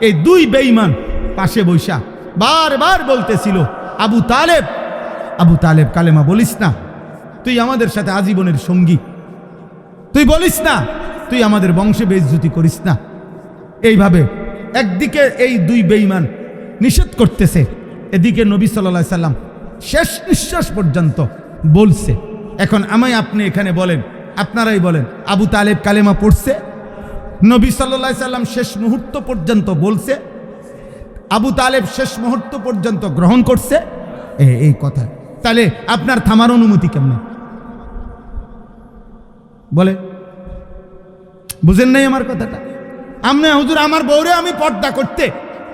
এই দুই বেঈমান পাশে বৈশা বারবার বলতেছিল, আবু তালেব কালেমা বলিস না, তুই আমাদের সাথে আজীবনের সঙ্গী, তুই বলিস না, তুই আমাদের বংশে বেইজ্জতি করিস না। এইভাবে একদিকে এই দুই বেঈমান নিষেধ করতেছে, এদিকে নবী সাল্লাল্লাহু আলাইহি সাল্লাম শেষ নিঃশ্বাস পর্যন্ত বলছে। এখন আমায় আপনি এখানে বলেন, আপনারাই বলেন, আবু তালেব কালেমা পড়ছে, নবী সাল্লাল্লাহু আলাইহি সাল্লাম শেষ মুহূর্ত পর্যন্ত বলছে, আবু তালেব শেষ মুহূর্ত পর্যন্ত গ্রহণ করছে, এই কথা। তাহলে আপনার থামার অনুমতি কেমন? বলে বুঝেন নাই আমার কথাটা? আমনে হুজুর আমার বউরে আমি পর্দা করতে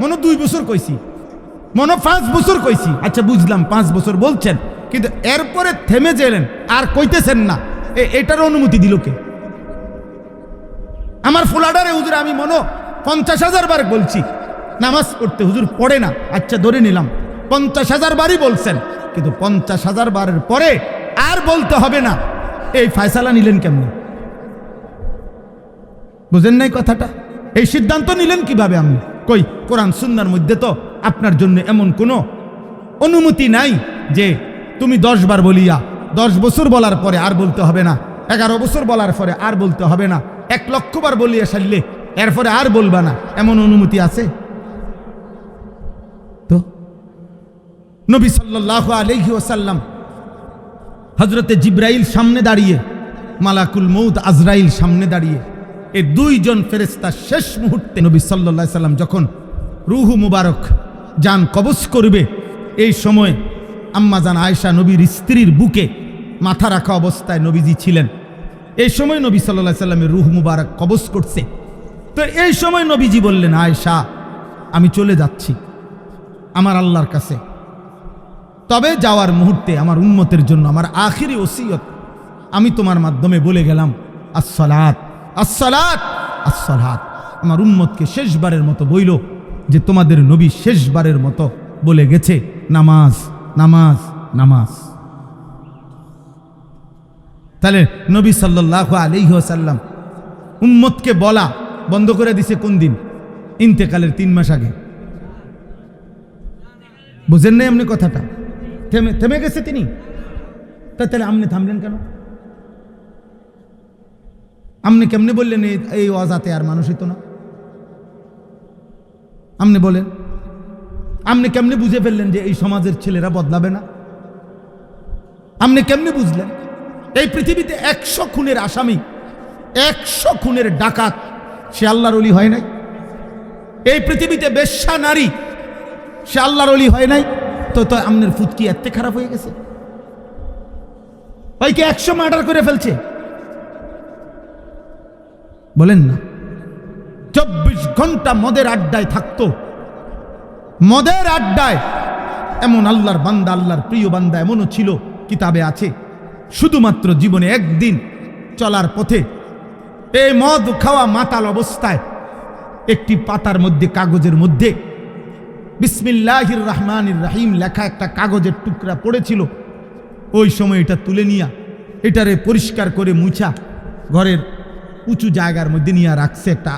মনে 2 বছর কইছি, মনে 5 বছর কইছি। আচ্ছা বুঝলাম 5 বছর বলছেন, কিন্তু এরপরে থেমে গেলেন আর কইতেছেন না, এটার অনুমতি দিল কে? আমার ফুলাডারে হুজুর আমি মনে 50,000 বার বলছি নামাজ পড়তে, হুজুর পড়ে না। আচ্ছা ধরে নিলাম 50,000 বারই বলছেন, কিন্তু 50,000 বারের পরে আর বলতে হবে না, এই ফয়সালা নিলেন কেমনে? বুঝেন নাই কথাটা? এই সিদ্ধান্ত নিলেন কিভাবে আপনি? কই কোরআন সুন্নাহর মধ্যে তো আপনার জন্য এমন কোনো অনুমতি নাই যে তুমি 10 বার বলিয়া 10 বছর বলার পরে আর বলতে হবে না, 11 বছর বলার পরে আর বলতে হবে না, 1 লক্ষ বার বলিয়া সারলে এরপরে আর বলবা না, এমন অনুমতি আছে? তো নবী সাল্লাল্লাহু আলাইহি ওয়াসাল্লাম হযরতে জিবরাইল সামনে দাঁড়িয়ে, মালাকুল মউত আজরাইল সামনে দাঁড়িয়ে, এই দুইজন ফেরেশতা শেষ মুহূর্তে নবী সাল্লাল্লাহু আলাইহি সাল্লাম যখন রূহ মুবারক জান কবজ করবে, এই সময় আম্মা জান আয়েশা নবীর স্ত্রীর বুকে মাথা রাখা অবস্থায় নবীজি ছিলেন। এই সময় নবী সাল্লাল্লাহু আলাইহি সাল্লামের রূহ মুবারক কবজ করছে। তো এই সময় নবীজি বললেন, আয়েশা আমি চলে যাচ্ছি আমার আল্লাহর কাছে, তবে যাওয়ার মুহূর্তে আমার উম্মতের জন্য আমার আখিরি ওসিয়ত আমি তোমার মাধ্যমে বলে গেলাম, আসসালাত আসসালাত আসসালাত। আমার উম্মতকে শেষবারের মতো বইল, যে তোমাদের নবী শেষবারের মতো বলে গেছে নামাজ নামাজ নামাজ। তাহলে নবী সাল্লাল্লাহু আলাইহি ওয়াসাল্লাম উম্মতকে বলা বন্ধ করে দিছে কোন দিন? ইন্তেকালের 3 মাস আগে। বুঝেন নাই আপনি কথাটা? থেমে গেছে তিনি। তাহলে আপনি থামলেন কেন? আপনি কেমনে বললেন এই ওয়াজাতে আর মানুষ হইতো না? আপনি বলেন, আপনি কেমনে বুঝে ফেললেন যে এই সমাজের ছেলেরা বদলাবে না? আপনি কেমনে বুঝলেন? এই পৃথিবীতে 100 খুনের আসামি, 100 খুনের ডাকাত, সে আল্লাহর ওলি হয় নাই? এই পৃথিবীতে বেশ্যা নারী, সে আল্লাহর ওলি হয় নাই? তো আপনার ফুৎকি এত খারাপ হয়ে গেছে? ওইকে 100 মার্ডার করে ফেলছে, বলেন না? 24 ঘন্টা মদের আড্ডায় থাকতো, মদের আড্ডায়। এমন আল্লাহর বান্দা, আল্লাহর প্রিয় বান্দা এমনও ছিল, কিতাবে আছে, শুধুমাত্র জীবনে একদিন চলার পথে এই মদ খাওয়া মাতাল অবস্থায় একটি পাতার মধ্যে, কাগজের মধ্যে বিসমিল্লাহির রহমানির রহিম লেখা একটা কাগজের টুকরা পড়েছিল। ওই সময় এটা তুলে নিয়া, এটারে পরিষ্কার করে মুছা ঘরের উঁচু জায়গার মধ্যে নিয়ে রাখছে, একটা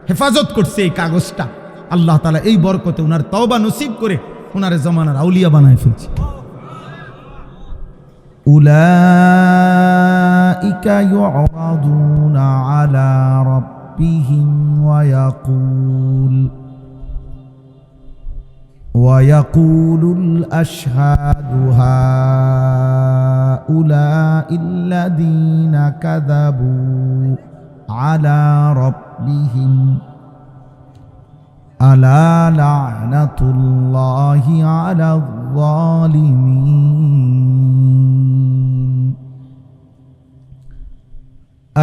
হেফাজত করছে এই কাগজটা। আল্লাহ তাআলা এই বরকতে ওনার তওবা নসিব করে ওনারে জমানার আউলিয়া বানায় ফেলছে। উলাইকা ইউরাদুনা আলা রাব্বিহিম ويقول الأشهاد هؤلاء الذين كذبوا على ربهم ألا لعنة الله على الظالمين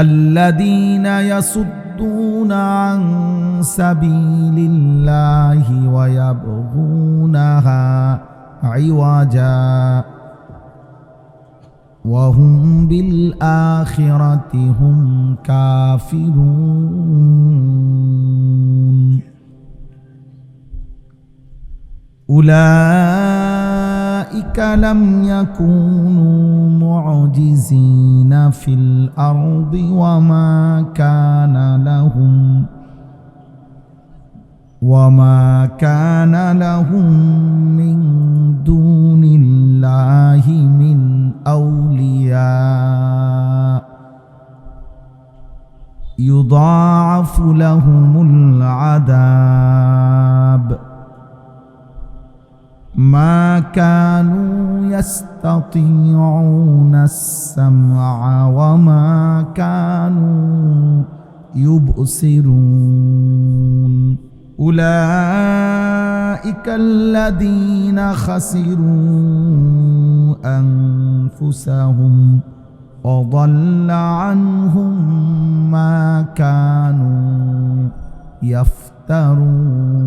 الذين يصدون عن سبيل الله ويبغونها عوجا وهم بالآخرة هم كافرون أولئك لم يكونوا معجزين في الأرض وما كان لهم من دون الله من أولياء يضاعف لهم العذاب ما كانوا يستطيعون السمع وما كانوا يبصرون أولئك الذين خسروا أنفسهم وضل عنهم ما كانوا يفترون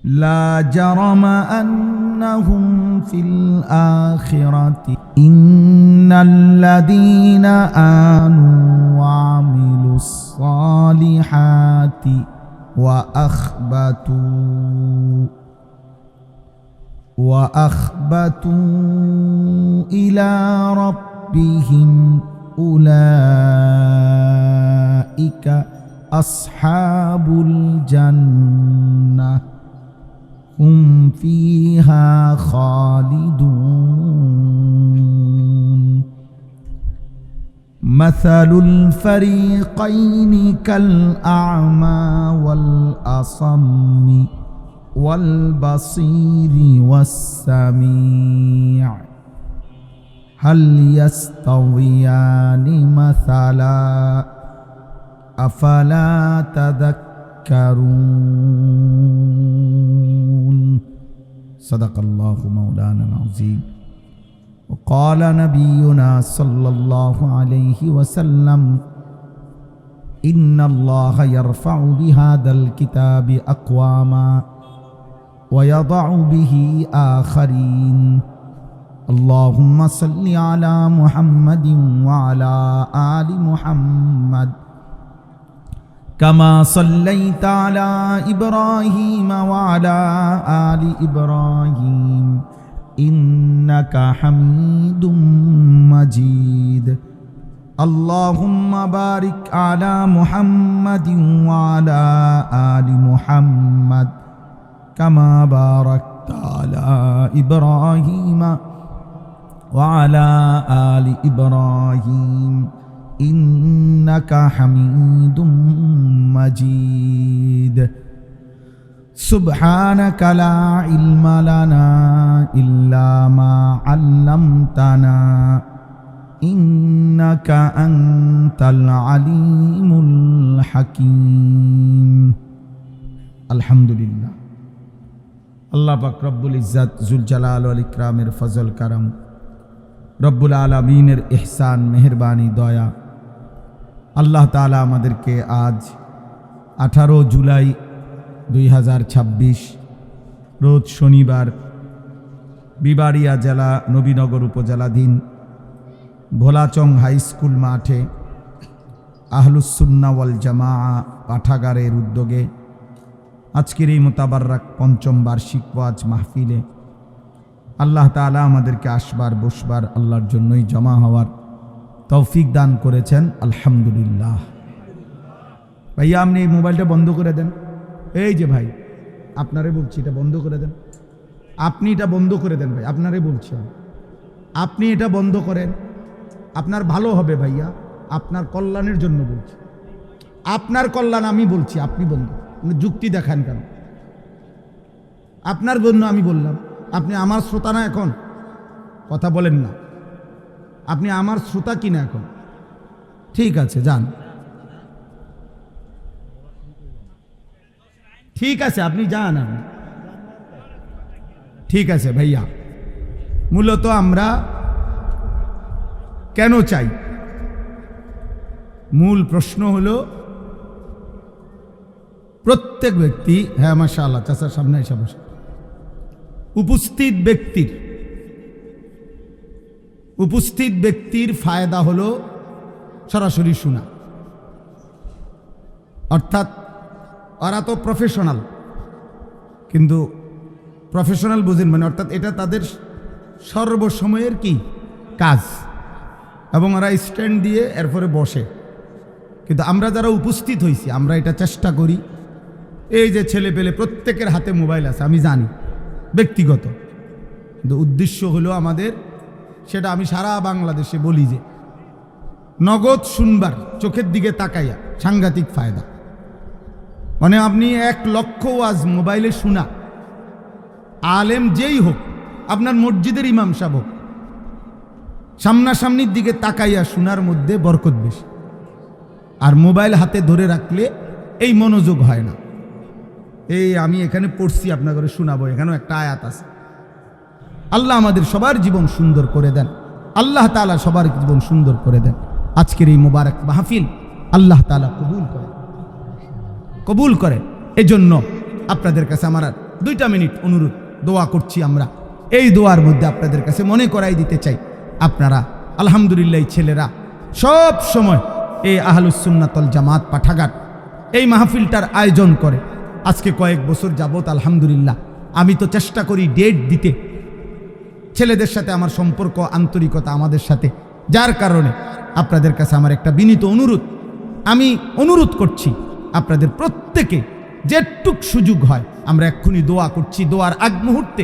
لا جرم أنهم في الآخرة إن الذين آمنوا وعملوا الصالحات وأخبتوا إلى ربهم أولئك أصحاب الجنة هم فيها خالدون مثل الفريقين كالأعمى والأصم والبصير والسميع هل يستويان مثلا أفلا تذكرون صدق الله مولانا العظيم وقال نبينا صلى الله عليه وسلم إن الله يرفع بهذا الكتاب أقواما ويضع به آخرين اللهم صل على محمد وعلى آل محمد কামা সাল্লাইতা আলা ইব্রাহিম ওয়া আলা আলি ইব্রাহিম ইন্নাকা হামিদুম মাজিদ। আল্লাহুম্মা বারিক আলা মুহাম্মাদিন ওয়া আলা আলি মুহাম্মাদ কামা বারাকতা আলা ইব্রাহিম ওয়া আলা আলি ইব্রাহিম ইন্নাকা হামিদুম মাজিদ। সুবহানাকা লা ইলমা লানা ইল্লা মা আল্লামতানা ইন্নাকা আনতাল আলিমুল হাকীম। আলহামদুলিল্লাহ। আল্লাহ পাক রব্বুল ইজ্জত জুল জালাল ওয়াল ইকরামের ফজল কারাম, রব্বুল আলামিনের ইহসান মেহেরবানি দয়া, আল্লাহ তাআলা আমাদেরকে আজ 18 জুলাই 2026 রোজ শনিবার বিবাড়িয়া জেলা নবীনগর উপজেলাধীন ভোলাচং হাই স্কুল মাঠে আহলুস সুন্নাহ ওয়াল জামাআ পাঠাগারের উদ্যোগে আজকের এই মোতাবাররাক ৫ম বার্ষিক ওয়াজ মাহফিলে আল্লাহ তাআলা আমাদেরকে আসবার বসবার আল্লাহর জন্যই জমা হওয়ার তৌফিক দান করেছেন। আলহামদুলিল্লাহ। ভাইয়া আপনি এই মোবাইলটা বন্ধ করে দেন। এই যে ভাই, আপনারে বলছি এটা বন্ধ করে দেন। আপনি এটা বন্ধ করে দেন ভাই, আপনারে বলছি আপনি এটা বন্ধ করেন, আপনার ভালো হবে ভাইয়া, আপনার কল্যাণের জন্য বলছি। আপনার কল্যাণ আমি বলছি, আপনি বন্ধ, যুক্তি দেখান কেন? আপনার জন্য আমি বললাম। আপনি আমার শ্রোতা না, এখন কথা বলেন না। আপনি আমার শ্রোতা কিনা এখন? ঠিক আছে, যান, ঠিক আছে, আপনি যান। আপনি ঠিক আছে ভাইয়া। মূলত আমরা কেন চাই, মূল প্রশ্ন হলো প্রত্যেক ব্যক্তি, হ্যাঁ মাশাআল্লাহ, চাচার সামনে এসে বসে, উপস্থিত ব্যক্তির ফায়দা হলো সরাসরি শোনা। অর্থাৎ ওরা তো প্রফেশনাল, কিন্তু প্রফেশনাল বুঝেন মানে, অর্থাৎ এটা তাদের সর্বসময়ের কি কাজ, এবং ওরা স্ট্যান্ড দিয়ে এরপরে বসে। কিন্তু আমরা যারা উপস্থিত হয়েছি, আমরা এটা চেষ্টা করি। এই যে ছেলে পেলে প্রত্যেকের হাতে মোবাইল আছে, আমি জানি ব্যক্তিগত, কিন্তু উদ্দেশ্য হলো আমাদের, সেটা আমি সারা বাংলাদেশে বলি যে নগদ শুনবার, চোখের দিকে তাকাইয়া সাংঘাতিক ফায়দা। মানে আপনি 1 লক্ষ ওয়াজ মোবাইলে শোনা, আলেম যেই হোক, আপনার মসজিদের ইমাম সাহেব হোক, সামনাসামনির দিকে তাকাইয়া শোনার মধ্যে বরকত বেশি। আর মোবাইল হাতে ধরে রাখলে এই মনোযোগ হয় না। এই আমি এখানে পড়ছি, আপনার ঘরে শোনাবো, এখানেও একটা আয়াত আছে। আল্লাহ আমাদের সবার জীবন সুন্দর করে দেন, আল্লাহ তাআলা সবার জীবন সুন্দর করে দেন। আজকের এই মোবারক মাহফিল আল্লাহ তাআলা কবুল করে। এজন্য আপনাদের কাছে আমার 2টা মিনিট অনুরোধ, দোয়া করছি আমরা। এই দোয়ার মধ্যে আপনাদের কাছে মনে করাই দিতে চাই, আপনারা আলহামদুলিল্লাহ ছেলেরা সব সময় এই আহলুস সুন্নাত ওয়াল জামাত পাঠাগার এই মাহফিলটার আয়োজন করে। আজকে কয়েক বছর যাবত আলহামদুলিল্লাহ আমি তো চেষ্টা করি ডেট দিতে, ছেলেদের সাথে আমার সম্পর্ক, আন্তরিকতা আমাদের সাথে, যার কারণে আপনাদের কাছে আমার একটা বিনীত অনুরোধ, আমি অনুরোধ করছি আপনাদের প্রত্যেকে যেটুক সুযোগ হয়, আমরা এক্ষুনি দোয়া করছি, দোয়ার আগ মুহূর্তে